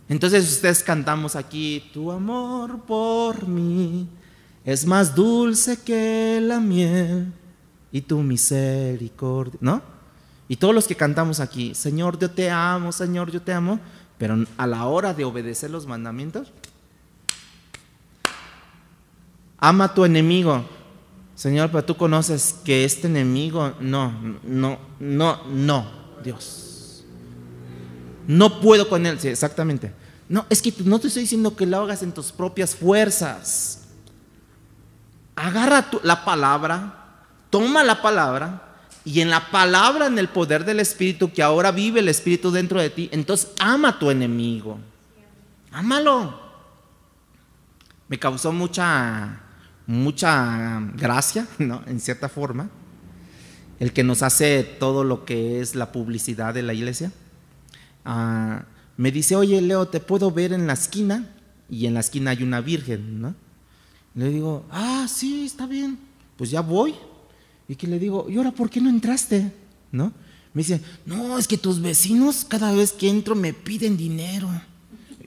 Entonces ustedes cantamos aquí, tu amor por mí es más dulce que la miel y tu misericordia, ¿no? Y todos los que cantamos aquí, Señor, yo te amo, Señor, yo te amo, pero a la hora de obedecer los mandamientos, ama a tu enemigo. Señor, pero tú conoces que este enemigo, no, Dios. No puedo con él, sí, exactamente. No, es que no te estoy diciendo que lo hagas en tus propias fuerzas. Agarra la palabra, toma la palabra, y en la palabra, en el poder del Espíritu, que ahora vive el Espíritu dentro de ti, entonces ama a tu enemigo. Ámalo. Me causó mucha gracia, ¿no? En cierta forma, el que nos hace todo lo que es la publicidad de la iglesia. Me dice, oye Leo, ¿te puedo ver en la esquina? Y en la esquina hay una virgen, ¿no? Le digo, sí, está bien, pues ya voy. Y que le digo, ¿y ahora por qué no entraste? ¿No? Me dice, no, es que tus vecinos cada vez que entro me piden dinero.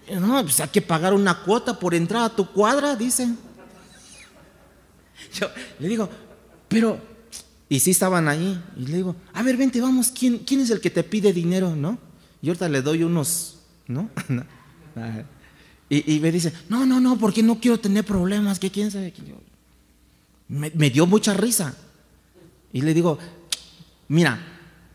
No, pues hay que pagar una cuota por entrar a tu cuadra, dicen. Yo le digo, pero, y sí estaban ahí, y le digo, a ver, vente, vamos, ¿quién es el que te pide dinero, no? Y ahorita le doy unos, ¿no? Y me dice, no, porque no quiero tener problemas, que quién sabe. Me dio mucha risa. Y le digo, mira,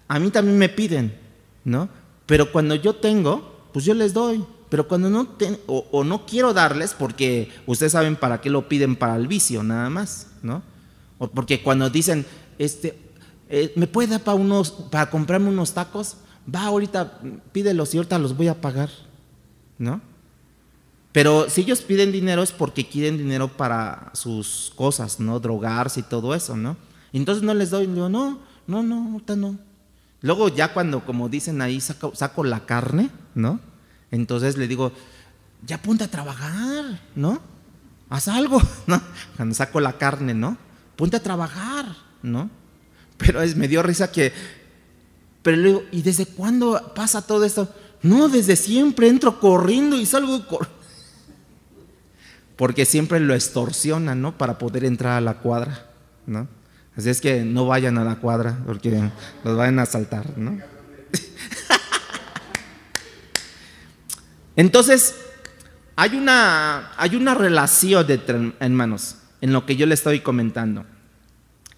a mí también me piden, ¿no? Pero cuando yo tengo, pues yo les doy. Pero cuando no o no quiero darles, porque ustedes saben para qué lo piden, para el vicio nada más, ¿no? O porque cuando dicen, ¿me puede dar para comprarme unos tacos? Va, ahorita pídelos y ahorita los voy a pagar, ¿no? Pero si ellos piden dinero es porque quieren dinero para sus cosas, ¿no? Drogarse y todo eso, ¿no? Entonces no les doy, digo, no, ahorita no. Luego ya cuando, como dicen ahí, saco la carne, ¿no? Entonces le digo, ya ponte a trabajar, ¿no? Haz algo, ¿no? Cuando saco la carne, ¿no? Ponte a trabajar, ¿no? Pero me dio risa pero le digo, ¿y desde cuándo pasa todo esto? No, desde siempre entro corriendo y salgo corriendo. Porque siempre lo extorsionan, ¿no? Para poder entrar a la cuadra, ¿no? Así es que no vayan a la cuadra porque los vayan a asaltar, ¿no? Entonces, hay una relación, hermanos, en lo que yo le estoy comentando.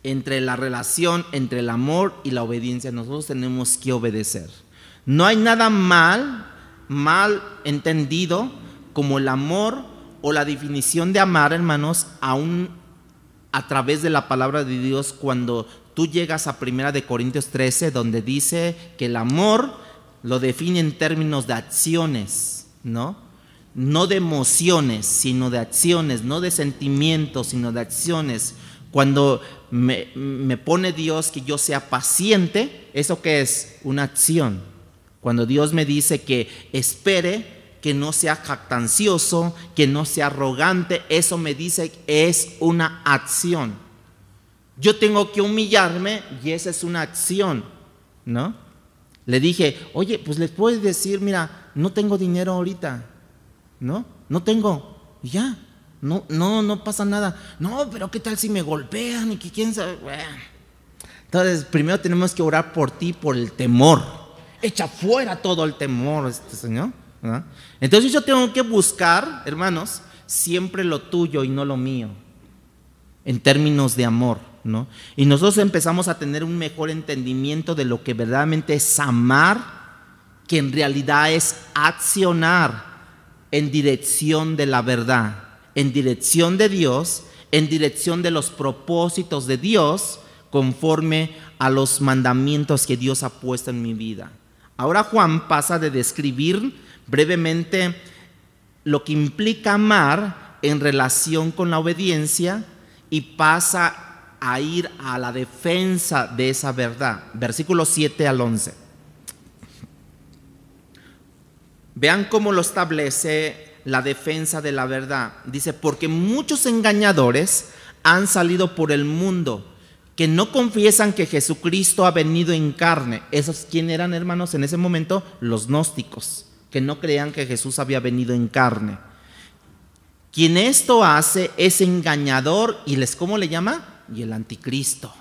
Entre la relación, entre el amor y la obediencia, nosotros tenemos que obedecer. No hay nada mal entendido como el amor o la definición de amar, hermanos, aún a través de la palabra de Dios, cuando tú llegas a 1 Corintios 13, donde dice que el amor lo define en términos de acciones, ¿no? No de emociones, sino de acciones, no de sentimientos, sino de acciones. Cuando me pone Dios que yo sea paciente, ¿eso qué es? Una acción. Cuando Dios me dice que espere, que no sea jactancioso, que no sea arrogante, eso me dice que es una acción. Yo tengo que humillarme y esa es una acción, ¿no? Le dije, oye, pues les puedes decir, mira, no tengo dinero ahorita, ¿no? No tengo, y ya, no pasa nada. No, pero ¿qué tal si me golpean y que quién sabe? Bueno. Entonces, primero tenemos que orar por ti, por el temor. Echa fuera todo el temor, Señor, ¿no? Entonces yo tengo que buscar, hermanos, siempre lo tuyo y no lo mío, en términos de amor, ¿no? Y nosotros empezamos a tener un mejor entendimiento de lo que verdaderamente es amar, que en realidad es accionar en dirección de la verdad, en dirección de Dios, en dirección de los propósitos de Dios, conforme a los mandamientos que Dios ha puesto en mi vida. Ahora Juan pasa de describir brevemente lo que implica amar en relación con la obediencia y pasa a ir a la defensa de esa verdad. Versículos 7 al 11. Vean cómo lo establece la defensa de la verdad. Dice, porque muchos engañadores han salido por el mundo que no confiesan que Jesucristo ha venido en carne. ¿Esos quién eran, hermanos, en ese momento? Los gnósticos, que no creían que Jesús había venido en carne. Quien esto hace es engañador y ¿cómo le llama? Y el anticristo.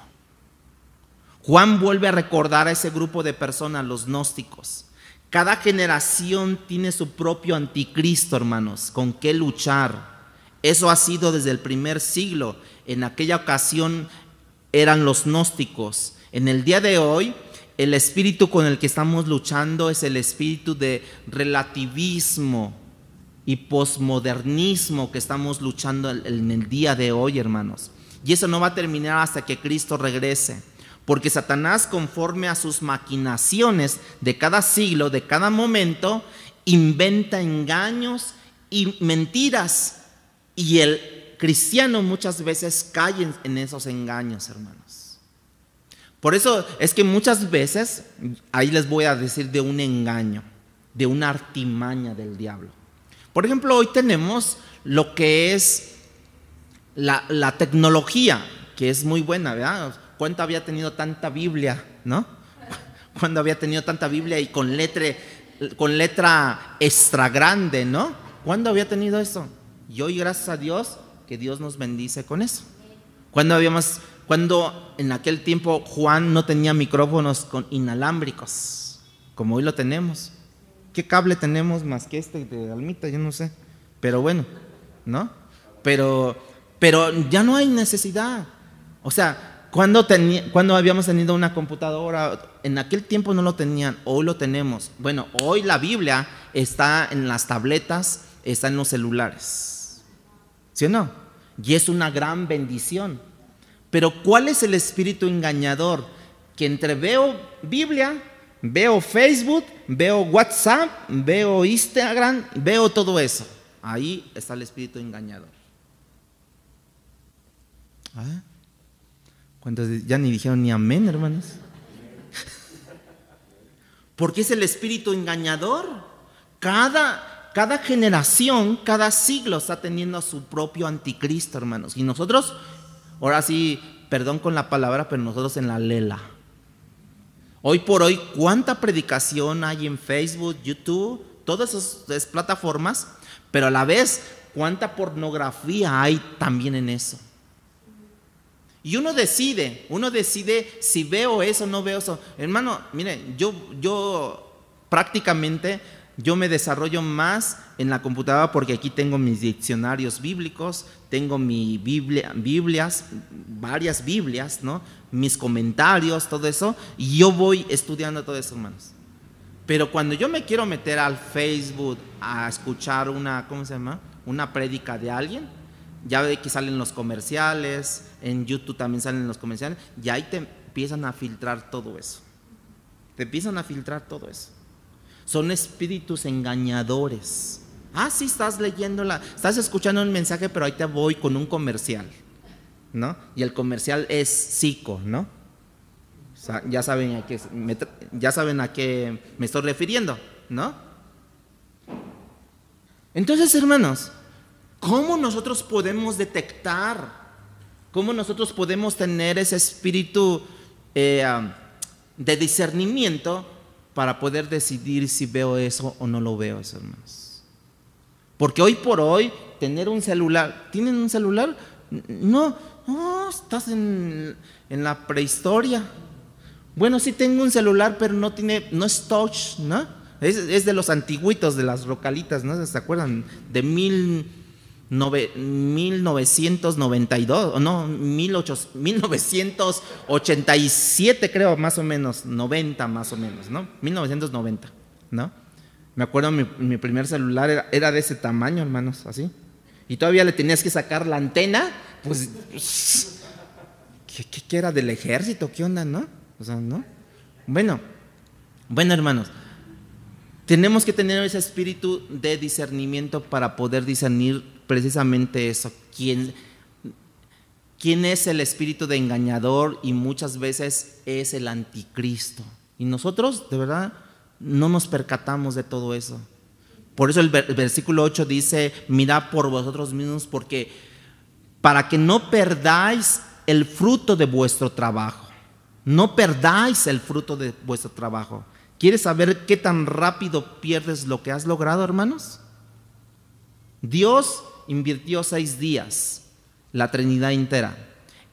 Juan vuelve a recordar a ese grupo de personas, los gnósticos. Cada generación tiene su propio anticristo, hermanos, con qué luchar. Eso ha sido desde el primer siglo. En aquella ocasión eran los gnósticos. En el día de hoy, el espíritu con el que estamos luchando es el espíritu de relativismo y posmodernismo que estamos luchando en el día de hoy, hermanos. Y eso no va a terminar hasta que Cristo regrese, porque Satanás, conforme a sus maquinaciones de cada siglo, de cada momento, inventa engaños y mentiras, y el cristiano muchas veces cae en esos engaños, hermanos. Por eso es que muchas veces, ahí les voy a decir de un engaño, de una artimaña del diablo. Por ejemplo, hoy tenemos lo que es la tecnología, que es muy buena, ¿verdad? ¿Cuánto había tenido tanta Biblia, no? ¿Cuándo había tenido tanta Biblia y con letra extra grande, no? ¿Cuándo había tenido eso? Y hoy, gracias a Dios, que Dios nos bendice con eso. Cuando en aquel tiempo Juan no tenía micrófonos con inalámbricos, como hoy lo tenemos. ¿Qué cable tenemos más que este de Almita? Yo no sé. Pero bueno, ¿no? Pero ya no hay necesidad. O sea, cuando habíamos tenido una computadora, en aquel tiempo no lo tenían, hoy lo tenemos. Bueno, hoy la Biblia está en las tabletas, está en los celulares. ¿Sí o no? Y es una gran bendición. Pero ¿cuál es el espíritu engañador? Que entre veo Biblia, veo Facebook, veo WhatsApp, veo Instagram, veo todo eso. Ahí está el espíritu engañador. ¿Ah? ¿Cuántos ya ni dijeron ni amén, hermanos? Porque es el espíritu engañador. Cada generación, cada siglo está teniendo a su propio anticristo, hermanos. Y nosotros, ahora sí, perdón con la palabra, pero nosotros en la lela. Hoy por hoy, ¿cuánta predicación hay en Facebook, YouTube, todas esas plataformas? Pero a la vez, ¿cuánta pornografía hay también en eso? Y uno decide si veo eso o no veo eso. Hermano, mire, yo prácticamente yo me desarrollo más en la computadora porque aquí tengo mis diccionarios bíblicos, tengo mi Biblias, varias Biblias, ¿no? Mis comentarios, todo eso, y yo voy estudiando todo eso, hermanos. Pero cuando yo me quiero meter al Facebook a escuchar una prédica de alguien, ya ve que salen los comerciales, en YouTube también salen los comerciales, y ahí te empiezan a filtrar todo eso. Son espíritus engañadores. Sí, estás estás escuchando un mensaje, pero ahí te voy con un comercial, ¿no? Y el comercial es psico, ¿no? O sea, ya saben a qué me estoy refiriendo, ¿no? Entonces, hermanos, ¿cómo nosotros podemos detectar? ¿Cómo nosotros podemos tener ese espíritu de discernimiento para poder decidir si veo eso o no lo veo, eso, hermanos? Porque hoy por hoy, tener un celular, ¿tienen un celular? No, estás en la prehistoria. Bueno, sí tengo un celular, pero no es touch, ¿no? Es de los antiguitos, de las rocalitas, ¿no? ¿Se acuerdan? De 1992, o no, 1987 creo, más o menos, 90 más o menos, ¿no? 1990, ¿no? Me acuerdo mi primer celular era de ese tamaño, hermanos, así. Y todavía le tenías que sacar la antena, pues, ¿qué era del ejército? ¿Qué onda, no? O sea, ¿no? Bueno, hermanos, tenemos que tener ese espíritu de discernimiento para poder discernir precisamente eso. ¿Quién es el espíritu de engañador? Y muchas veces es el anticristo. Y nosotros, de verdad, no nos percatamos de todo eso. Por eso el versículo 8 dice: mirad por vosotros mismos, porque para que no perdáis el fruto de vuestro trabajo. No perdáis el fruto de vuestro trabajo. ¿Quieres saber qué tan rápido pierdes lo que has logrado, hermanos? Dios invirtió 6 días, la Trinidad entera,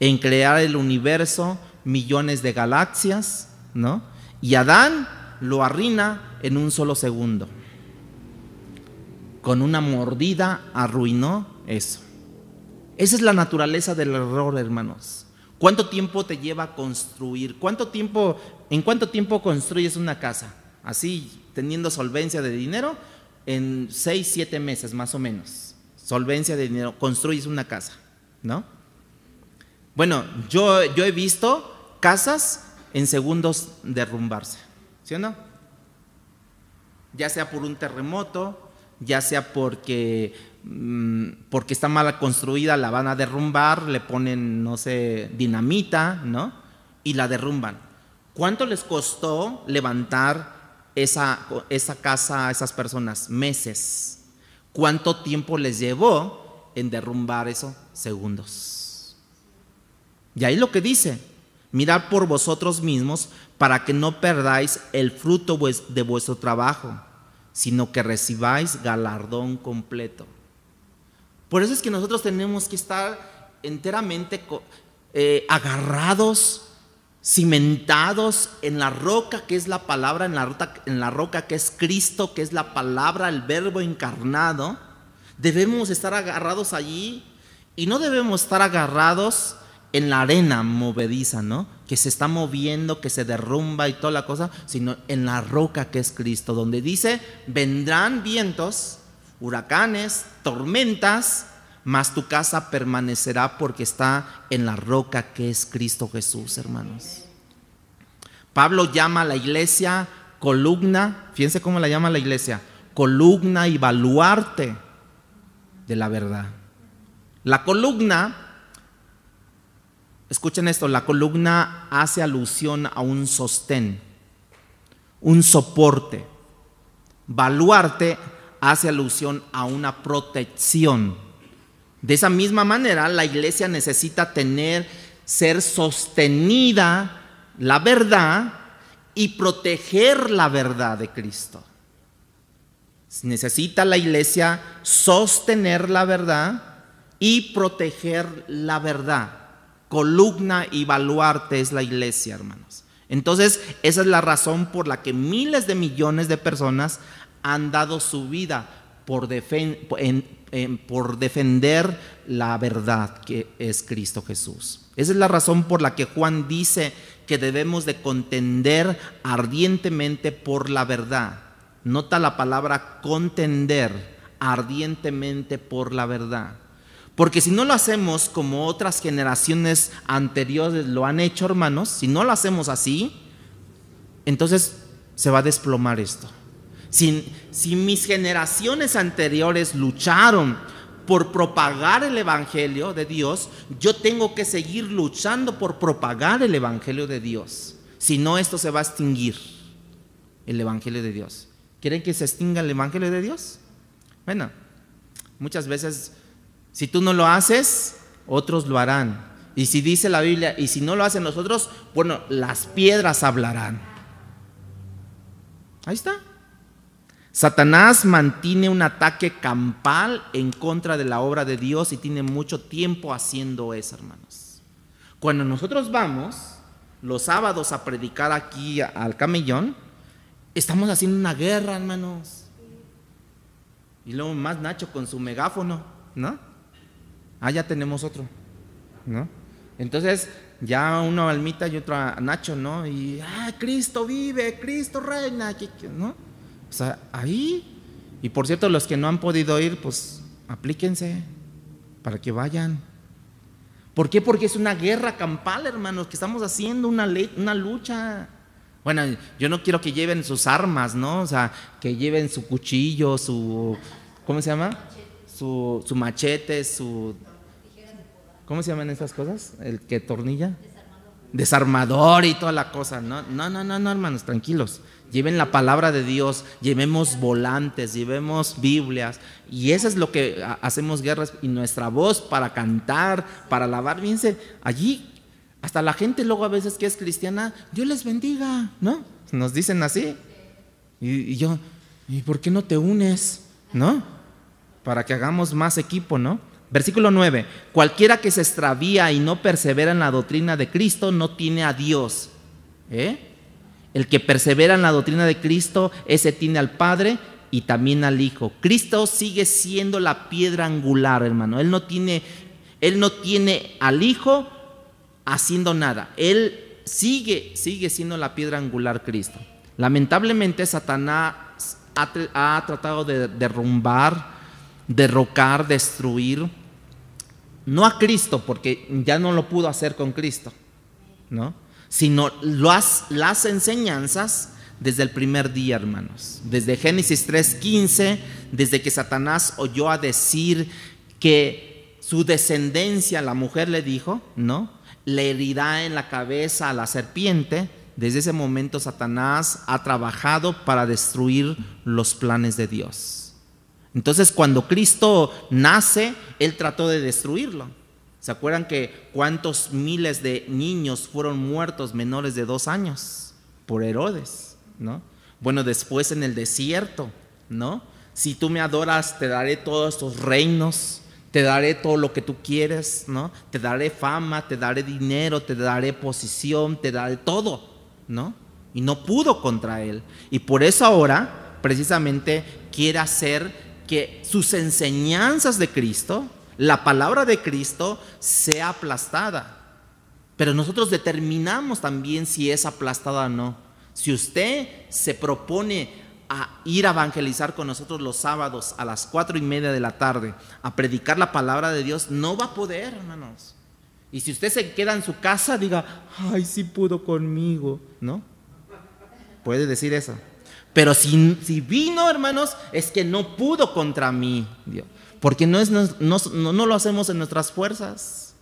en crear el universo millones de galaxias, ¿no? Y Adán lo arruina en un solo segundo. Con una mordida arruinó eso. Esa es la naturaleza del error, hermanos. ¿Cuánto tiempo te lleva a construir? ¿En cuánto tiempo construyes una casa? Así, teniendo solvencia de dinero, en 6, 7 meses más o menos. Solvencia de dinero, construyes una casa, ¿no? Bueno, yo he visto casas en segundos derrumbarse, ¿sí o no? Ya sea por un terremoto, ya sea porque está mal construida, la van a derrumbar, le ponen, no sé, dinamita, ¿no? Y la derrumban. ¿Cuánto les costó levantar esa casa a esas personas? Meses. ¿Cuánto tiempo les llevó en derrumbar eso? Segundos. Y ahí lo que dice: mirad por vosotros mismos para que no perdáis el fruto de vuestro trabajo, sino que recibáis galardón completo. Por eso es que nosotros tenemos que estar enteramente agarrados, cimentados en la roca que es la palabra, en la roca que es Cristo, que es la palabra, el verbo encarnado. Debemos estar agarrados allí y no debemos estar agarrados en la arena movediza, ¿no? Que se está moviendo, que se derrumba y toda la cosa, sino en la roca que es Cristo, donde dice: vendrán vientos, huracanes, tormentas, mas tu casa permanecerá porque está en la roca que es Cristo Jesús, hermanos. Pablo llama a la iglesia columna, fíjense cómo la llama la iglesia, columna y baluarte de la verdad. La columna, escuchen esto, la columna hace alusión a un sostén, un soporte. Baluarte hace alusión a una protección. De esa misma manera, la iglesia necesita ser sostenida la verdad y proteger la verdad de Cristo. Necesita la iglesia sostener la verdad y proteger la verdad. Columna y baluarte es la iglesia, hermanos. Entonces, esa es la razón por la que miles de millones de personas han dado su vida por defender la verdad que es Cristo Jesús. Esa es la razón por la que Juan dice que debemos de contender ardientemente por la verdad. Nota la palabra contender, ardientemente por la verdad. Porque si no lo hacemos como otras generaciones anteriores lo han hecho, hermanos, si no lo hacemos así, entonces se va a desplomar esto. Si mis generaciones anteriores lucharon por propagar el evangelio de Dios, yo tengo que seguir luchando por propagar el evangelio de Dios. Si no, esto se va a extinguir, el evangelio de Dios. ¿Quieren que se extinga el evangelio de Dios? Bueno, muchas veces, si tú no lo haces, otros lo harán. Y si dice la Biblia, y si no lo hacen nosotros, bueno, las piedras hablarán. Ahí está. Satanás mantiene un ataque campal en contra de la obra de Dios y tiene mucho tiempo haciendo eso, hermanos. Cuando nosotros vamos los sábados a predicar aquí al Camellón, estamos haciendo una guerra, hermanos. Y luego más Nacho con su megáfono, ¿no? Ya tenemos otro, ¿no? Entonces ya una almita y otra Nacho, ¿no? Y Cristo vive, Cristo reina, ¿no? O sea, ahí, y por cierto, los que no han podido ir, pues aplíquense para que vayan. ¿Por qué? Porque es una guerra campal, hermanos, que estamos haciendo una lucha. Bueno, yo no quiero que lleven sus armas, ¿no? O sea, que lleven su cuchillo, ¿cómo se llama? Su machete, ¿cómo se llaman esas cosas? El que tornilla. Desarmador y toda la cosa. No, hermanos, tranquilos. Lleven la palabra de Dios, llevemos volantes, llevemos Biblias, y eso es lo que hacemos guerras, y nuestra voz para cantar, para alabar. Fíjense, allí hasta la gente luego a veces que es cristiana, Dios les bendiga, ¿no? Nos dicen así. Y por qué no te unes, ¿no? Para que hagamos más equipo, ¿no? Versículo 9, cualquiera que se extravía y no persevera en la doctrina de Cristo no tiene a Dios. El que persevera en la doctrina de Cristo, ese tiene al Padre y también al Hijo. Cristo sigue siendo la piedra angular, hermano. Él no tiene al Hijo haciendo nada. Él sigue siendo la piedra angular, Cristo. Lamentablemente Satanás ha tratado de derrumbar, derrocar, destruir, no a Cristo, porque ya no lo pudo hacer con Cristo, ¿no? Sino las enseñanzas desde el primer día, hermanos. Desde Génesis 3:15, desde que Satanás oyó a decir que su descendencia, la mujer le dijo, ¿no?, le herirá en la cabeza a la serpiente. Desde ese momento Satanás ha trabajado para destruir los planes de Dios. Entonces, cuando Cristo nace, Él trató de destruirlo. ¿Se acuerdan que cuántos miles de niños fueron muertos menores de 2 años por Herodes, ¿no? Bueno, después en el desierto, ¿no? Si tú me adoras, te daré todos estos reinos, te daré todo lo que tú quieres, ¿no? Te daré fama, te daré dinero, te daré posición, te daré todo, ¿no? Y no pudo contra él. Y por eso ahora, precisamente, quiere hacer que sus enseñanzas de Cristo, la palabra de Cristo, sea aplastada. Pero nosotros determinamos también si es aplastada o no. Si usted se propone a ir a evangelizar con nosotros los sábados a las 4:30 de la tarde, a predicar la palabra de Dios, no va a poder, hermanos. Y si usted se queda en su casa, diga, ay, sí pudo conmigo, ¿no? Puede decir eso. Pero si vino, hermanos, es que no pudo contra mí, Dios. Porque no lo hacemos en nuestras fuerzas.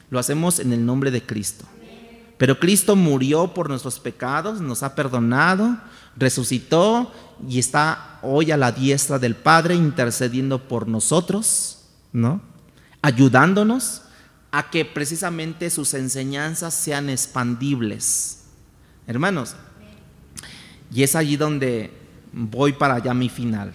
Lo hacemos en el nombre de Cristo. Pero Cristo murió por nuestros pecados, nos ha perdonado, resucitó y está hoy a la diestra del Padre intercediendo por nosotros, ¿no? Ayudándonos a que precisamente sus enseñanzas sean expandibles. Hermanos, y es allí donde voy para allá mi final.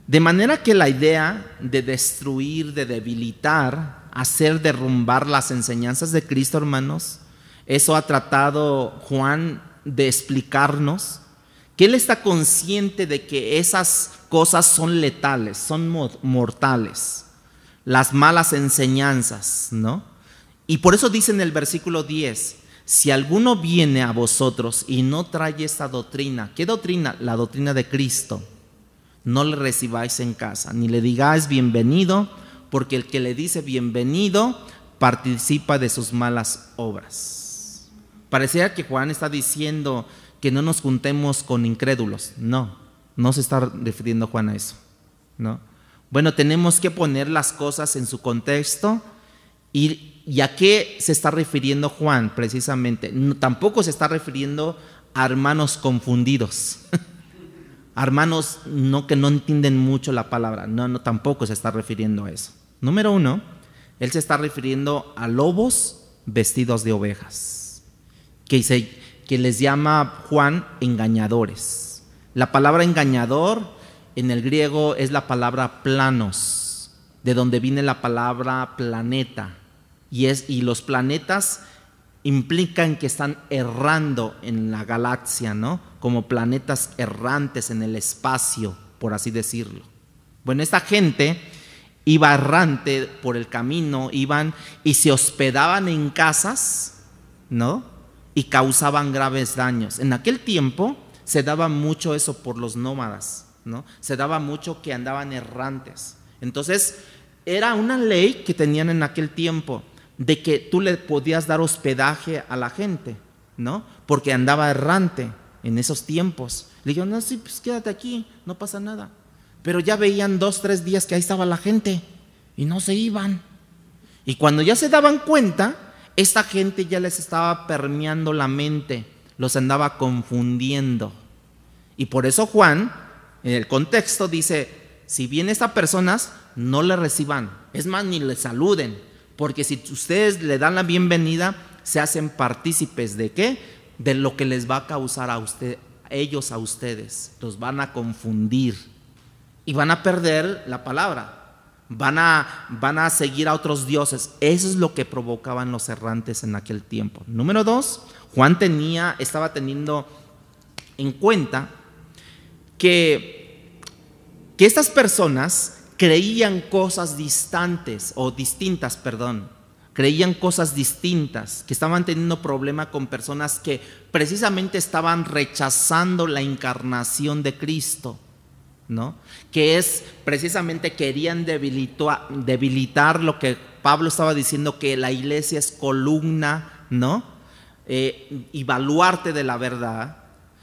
De manera que la idea de destruir, de debilitar, hacer derrumbar las enseñanzas de Cristo, hermanos, eso ha tratado Juan de explicarnos, que él está consciente de que esas cosas son letales, son mortales, las malas enseñanzas, ¿no? Y por eso dice en el versículo 10, si alguno viene a vosotros y no trae esta doctrina, ¿qué doctrina? La doctrina de Cristo. No le recibáis en casa, ni le digáis bienvenido, porque el que le dice bienvenido participa de sus malas obras. Pareciera que Juan está diciendo que no nos juntemos con incrédulos. No se está refiriendo Juan a eso, ¿no? Bueno, tenemos que poner las cosas en su contexto. ¿Y a qué se está refiriendo Juan precisamente? Tampoco se está refiriendo a hermanos confundidos. Hermanos que no entienden mucho la palabra. No, tampoco se está refiriendo a eso. Número 1, él se está refiriendo a lobos vestidos de ovejas, que les llama Juan engañadores. La palabra engañador en el griego es la palabra planos, de donde viene la palabra planeta. Y los planetas implican que están errando en la galaxia, ¿no? Como planetas errantes en el espacio, por así decirlo. Bueno, esta gente iba errante por el camino, iban y se hospedaban en casas, ¿no? Y causaban graves daños. En aquel tiempo se daba mucho eso por los nómadas, ¿no? Se daba mucho que andaban errantes. Entonces, era una ley que tenían en aquel tiempo, de que tú le podías dar hospedaje a la gente, ¿no? Porque andaba errante en esos tiempos. Le dijeron, no, sí, pues quédate aquí, no pasa nada. Pero ya veían 2-3 días que ahí estaba la gente y no se iban. Y cuando ya se daban cuenta, esta gente ya les estaba permeando la mente, los andaba confundiendo. Y por eso Juan, en el contexto, dice, si vienen estas personas, no le reciban, es más, ni le saluden. Porque si ustedes le dan la bienvenida, se hacen partícipes ¿de qué? De lo que les va a causar a ellos a ustedes. Los van a confundir y van a perder la palabra. van a seguir a otros dioses. Eso es lo que provocaban los errantes en aquel tiempo. Número 2, Juan estaba teniendo en cuenta que estas personas creían cosas distintas, creían cosas distintas, que estaban teniendo problema con personas que precisamente estaban rechazando la encarnación de Cristo, ¿no? Que es precisamente querían debilitar lo que Pablo estaba diciendo, que la iglesia es columna, ¿no? Y baluarte de la verdad.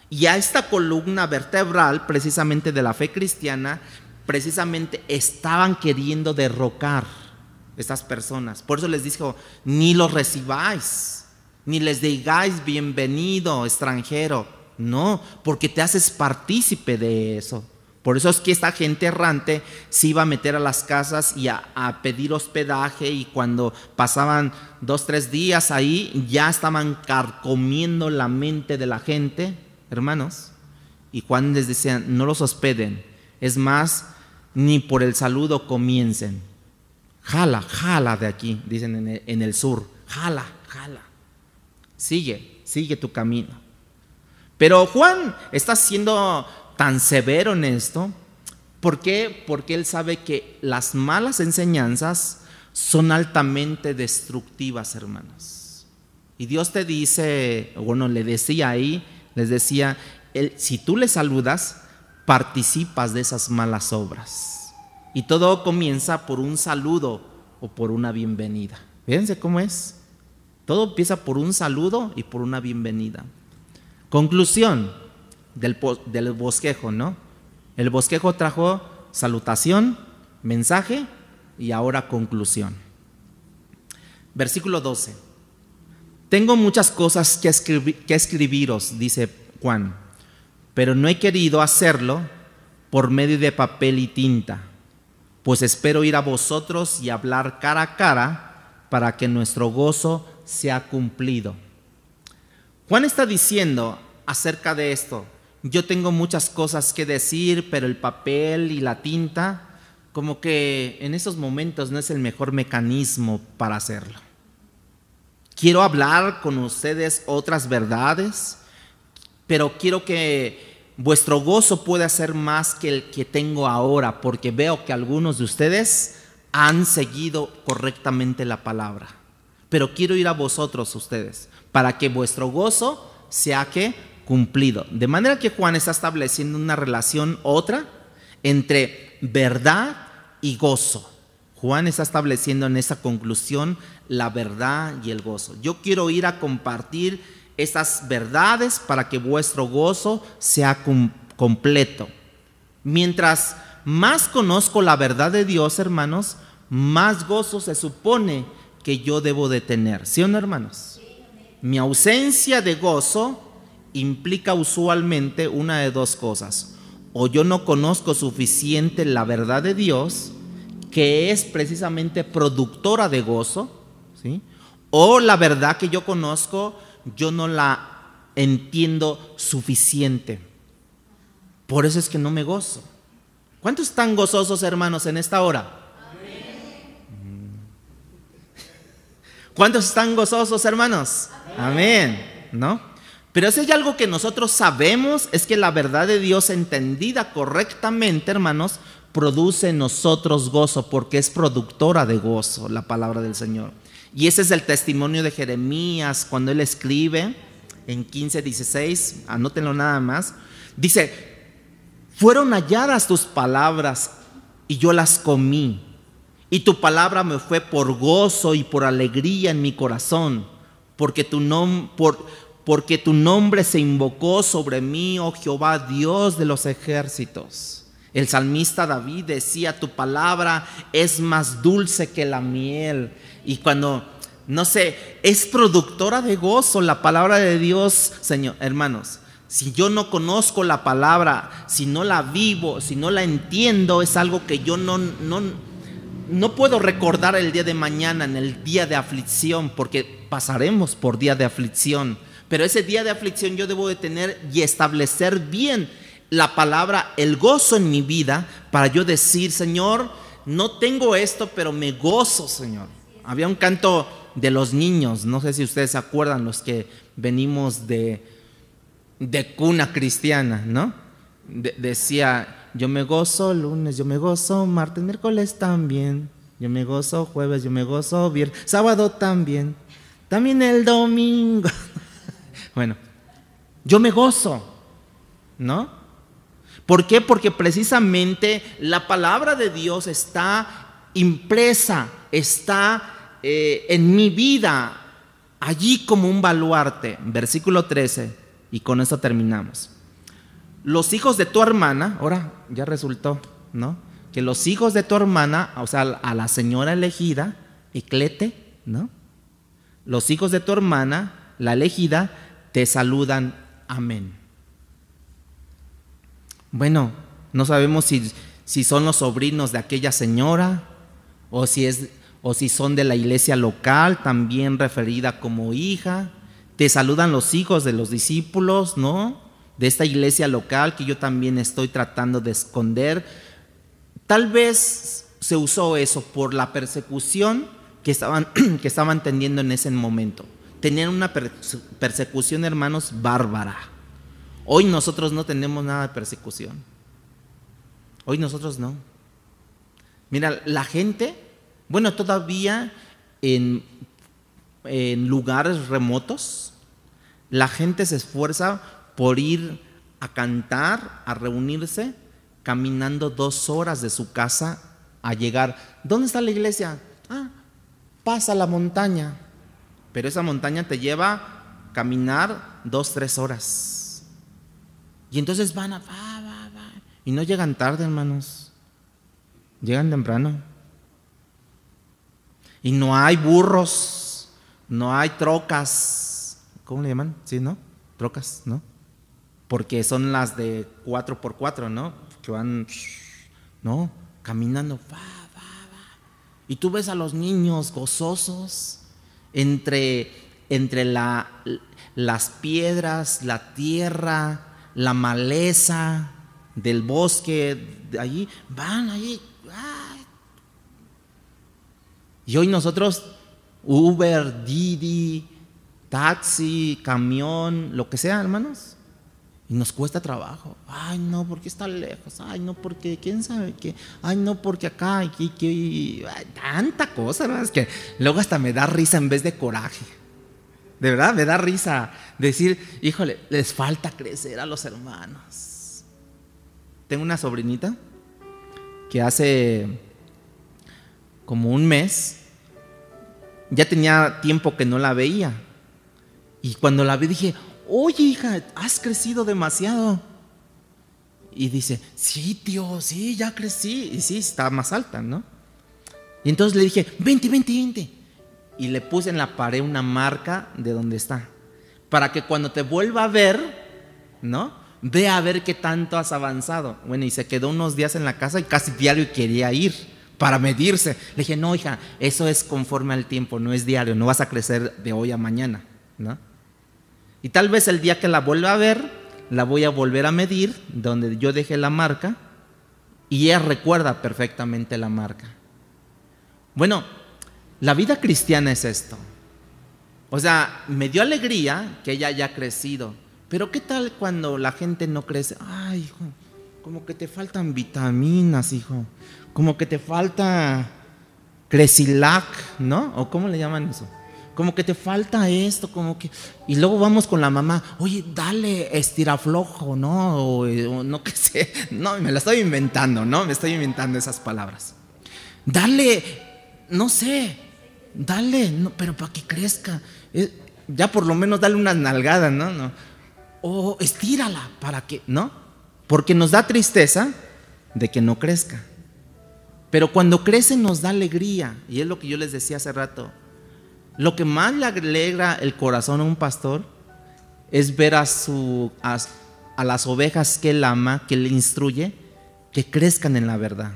Y a esta columna vertebral precisamente de la fe cristiana, precisamente estaban queriendo derrocar estas personas. Por eso les dijo: ni los recibáis, ni les digáis bienvenido extranjero. No, porque te haces partícipe de eso. Por eso es que esta gente errante se iba a meter a las casas y a pedir hospedaje, y cuando pasaban 2-3 días ahí, ya estaban carcomiendo la mente de la gente, hermanos. Y Juan les decía: no los hospeden, es más, ni por el saludo comiencen. Jala de aquí, dicen en el sur, jala. Sigue tu camino. Pero Juan está siendo tan severo en esto. ¿Por qué? Porque él sabe que las malas enseñanzas son altamente destructivas, hermanos. Y Dios te dice, bueno, le decía ahí, les decía, si tú le saludas, participas de esas malas obras. Y todo comienza por un saludo o por una bienvenida. Fíjense cómo es. Todo empieza por un saludo y por una bienvenida. Conclusión del bosquejo, ¿no? El bosquejo trajo salutación, mensaje y ahora conclusión. Versículo 12. Tengo muchas cosas que escribiros, dice Juan, pero no he querido hacerlo por medio de papel y tinta, pues espero ir a vosotros y hablar cara a cara para que nuestro gozo sea cumplido. Juan está diciendo acerca de esto: yo tengo muchas cosas que decir, pero el papel y la tinta, como que en esos momentos no es el mejor mecanismo para hacerlo. Quiero hablar con ustedes otras verdades, pero quiero que vuestro gozo pueda ser más que el que tengo ahora, porque veo que algunos de ustedes han seguido correctamente la palabra. Pero quiero ir a vosotros ustedes, para que vuestro gozo sea cumplido. De manera que Juan está estableciendo una relación entre verdad y gozo. Juan está estableciendo en esa conclusión la verdad y el gozo. Yo quiero ir a compartir estas verdades para que vuestro gozo sea completo. Mientras más conozco la verdad de Dios, hermanos, más gozo se supone que yo debo de tener. ¿Sí o no, hermanos? Mi ausencia de gozo implica usualmente una de dos cosas: o yo no conozco suficiente la verdad de Dios, que es precisamente productora de gozo, ¿sí? O la verdad que yo conozco, yo no la entiendo suficiente. Por eso es que no me gozo. ¿Cuántos están gozosos, hermanos, en esta hora? ¿Cuántos están gozosos, hermanos? Amén. ¿No? Pero si hay algo que nosotros sabemos, es que la verdad de Dios entendida correctamente, hermanos, produce en nosotros gozo, porque es productora de gozo la palabra del Señor. Y ese es el testimonio de Jeremías cuando él escribe en 15:16, anótenlo nada más. Dice: fueron halladas tus palabras y yo las comí, y tu palabra me fue por gozo y por alegría en mi corazón, porque tu nombre se invocó sobre mí, oh Jehová, Dios de los ejércitos. El salmista David decía: tu palabra es más dulce que la miel. Y cuando, es productora de gozo la palabra de Dios, Señor. Hermanos, si yo no conozco la palabra, si no la vivo, si no la entiendo, es algo que yo no puedo recordar el día de mañana, en el día de aflicción, porque pasaremos por día de aflicción. Pero ese día de aflicción yo debo de tener y establecer bien la palabra, el gozo en mi vida, para yo decir: Señor, no tengo esto, pero me gozo, Señor. Había un canto de los niños, no sé si ustedes se acuerdan, los que venimos de cuna cristiana, ¿no? Decía, yo me gozo lunes, yo me gozo martes, miércoles también, yo me gozo jueves, yo me gozo viernes, sábado también el domingo. Bueno, yo me gozo, ¿no? ¿Por qué? Porque precisamente la palabra de Dios está impresa, está en mi vida, allí como un baluarte. Versículo 13, y con esto terminamos. Los hijos de tu hermana, ahora ya resultó, ¿no? Que los hijos de tu hermana, o sea, a la señora elegida, Eclete, ¿no? Los hijos de tu hermana, la elegida, te saludan, amén. Bueno, no sabemos si son los sobrinos de aquella señora o si son de la iglesia local, también referida como hija. Te saludan los hijos de los discípulos, ¿no? De esta iglesia local que yo también estoy tratando de esconder. Tal vez se usó eso por la persecución que estaban teniendo en ese momento. Tenían una persecución, hermanos, bárbara. Hoy nosotros no tenemos nada de persecución. Hoy nosotros no. Mira, la gente, bueno, todavía en lugares remotos, la gente se esfuerza por ir a cantar, a reunirse, caminando 2 horas de su casa a llegar. ¿Dónde está la iglesia? Pasa la montaña. Pero esa montaña te lleva a caminar 2-3 horas. Y entonces van y no llegan tarde, hermanos. Llegan temprano. Y no hay burros, no hay trocas. ¿Cómo le llaman? Sí, ¿no? Trocas, ¿no? Porque son las de 4x4, ¿no? Que van, ¿no? Caminando. Y tú ves a los niños gozosos entre las piedras, la tierra, la maleza del bosque, de allí, van allí. Y hoy nosotros, Uber, Didi, taxi, camión, lo que sea, hermanos, y nos cuesta trabajo. Ay, no, porque está lejos. Ay, no, porque quién sabe qué. Ay, no, porque acá, ay, tanta cosa, ¿verdad? Es que luego hasta me da risa en vez de coraje. De verdad, me da risa decir, híjole, les falta crecer a los hermanos. Tengo una sobrinita que hace como un mes, ya tenía tiempo que no la veía. Y cuando la vi dije, oye, hija, has crecido demasiado. Y dice, sí, tío, sí, ya crecí. Y sí, está más alta, ¿no? Y entonces le dije, vente. Y le puse en la pared una marca de donde está, para que cuando te vuelva a ver, ¿no? Vea a ver qué tanto has avanzado. Bueno, y se quedó unos días en la casa y casi diario quería ir para medirse. Le dije, no, hija, eso es conforme al tiempo, no es diario, no vas a crecer de hoy a mañana, ¿no? Y tal vez el día que la vuelva a ver, la voy a volver a medir donde yo dejé la marca y ella recuerda perfectamente la marca. Bueno, la vida cristiana es esto. O sea, me dio alegría que ella haya crecido, pero ¿qué tal cuando la gente no crece? Ay, hijo, como que te faltan vitaminas, hijo, como que te falta Cresilac, ¿no? ¿O cómo le llaman eso? Como que te falta esto, como que... Y luego vamos con la mamá, oye, dale estiraflojo, ¿no? O no que sé, no, me la estoy inventando, ¿no? Me estoy inventando esas palabras. Dale, no sé, dale, no, pero para que crezca. Ya por lo menos dale unas nalgadas, ¿no? O estírala para que, ¿no? Porque nos da tristeza de que no crezca. Pero cuando crece nos da alegría. Y es lo que yo les decía hace rato. Lo que más le alegra el corazón a un pastor es ver a las ovejas que él ama, que él instruye, que crezcan en la verdad.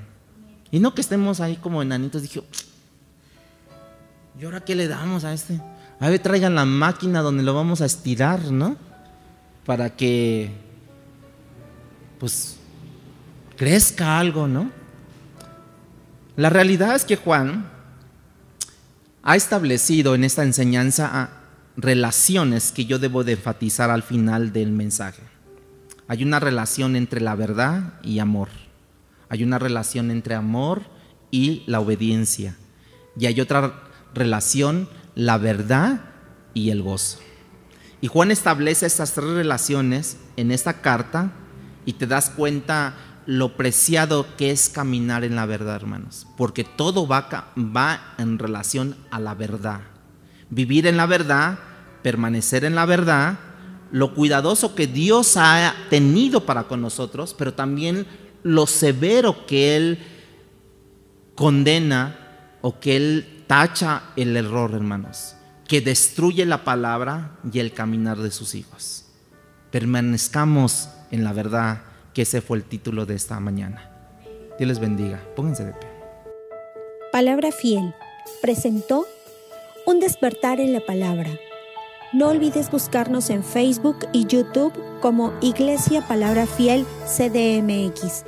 Y no que estemos ahí como enanitos. Dije, ¿y ahora qué le damos a este? A ver, traigan la máquina donde lo vamos a estirar, ¿no? Para que, pues, crezca algo, ¿no? La realidad es que Juan ha establecido en esta enseñanza relaciones que yo debo de enfatizar al final del mensaje. Hay una relación entre la verdad y amor. Hay una relación entre amor y la obediencia. Y hay otra relación, la verdad y el gozo. Y Juan establece estas tres relaciones en esta carta y te das cuenta lo preciado que es caminar en la verdad, hermanos. Porque todo va en relación a la verdad. Vivir en la verdad, permanecer en la verdad, lo cuidadoso que Dios ha tenido para con nosotros, pero también lo severo que Él condena o que Él tacha el error, hermanos, que destruye la palabra y el caminar de sus hijos. Permanezcamos en la verdad, que ese fue el título de esta mañana. Dios les bendiga. Pónganse de pie. Palabra Fiel presentó Un despertar en la palabra. No olvides buscarnos en Facebook y YouTube como Iglesia Palabra Fiel CDMX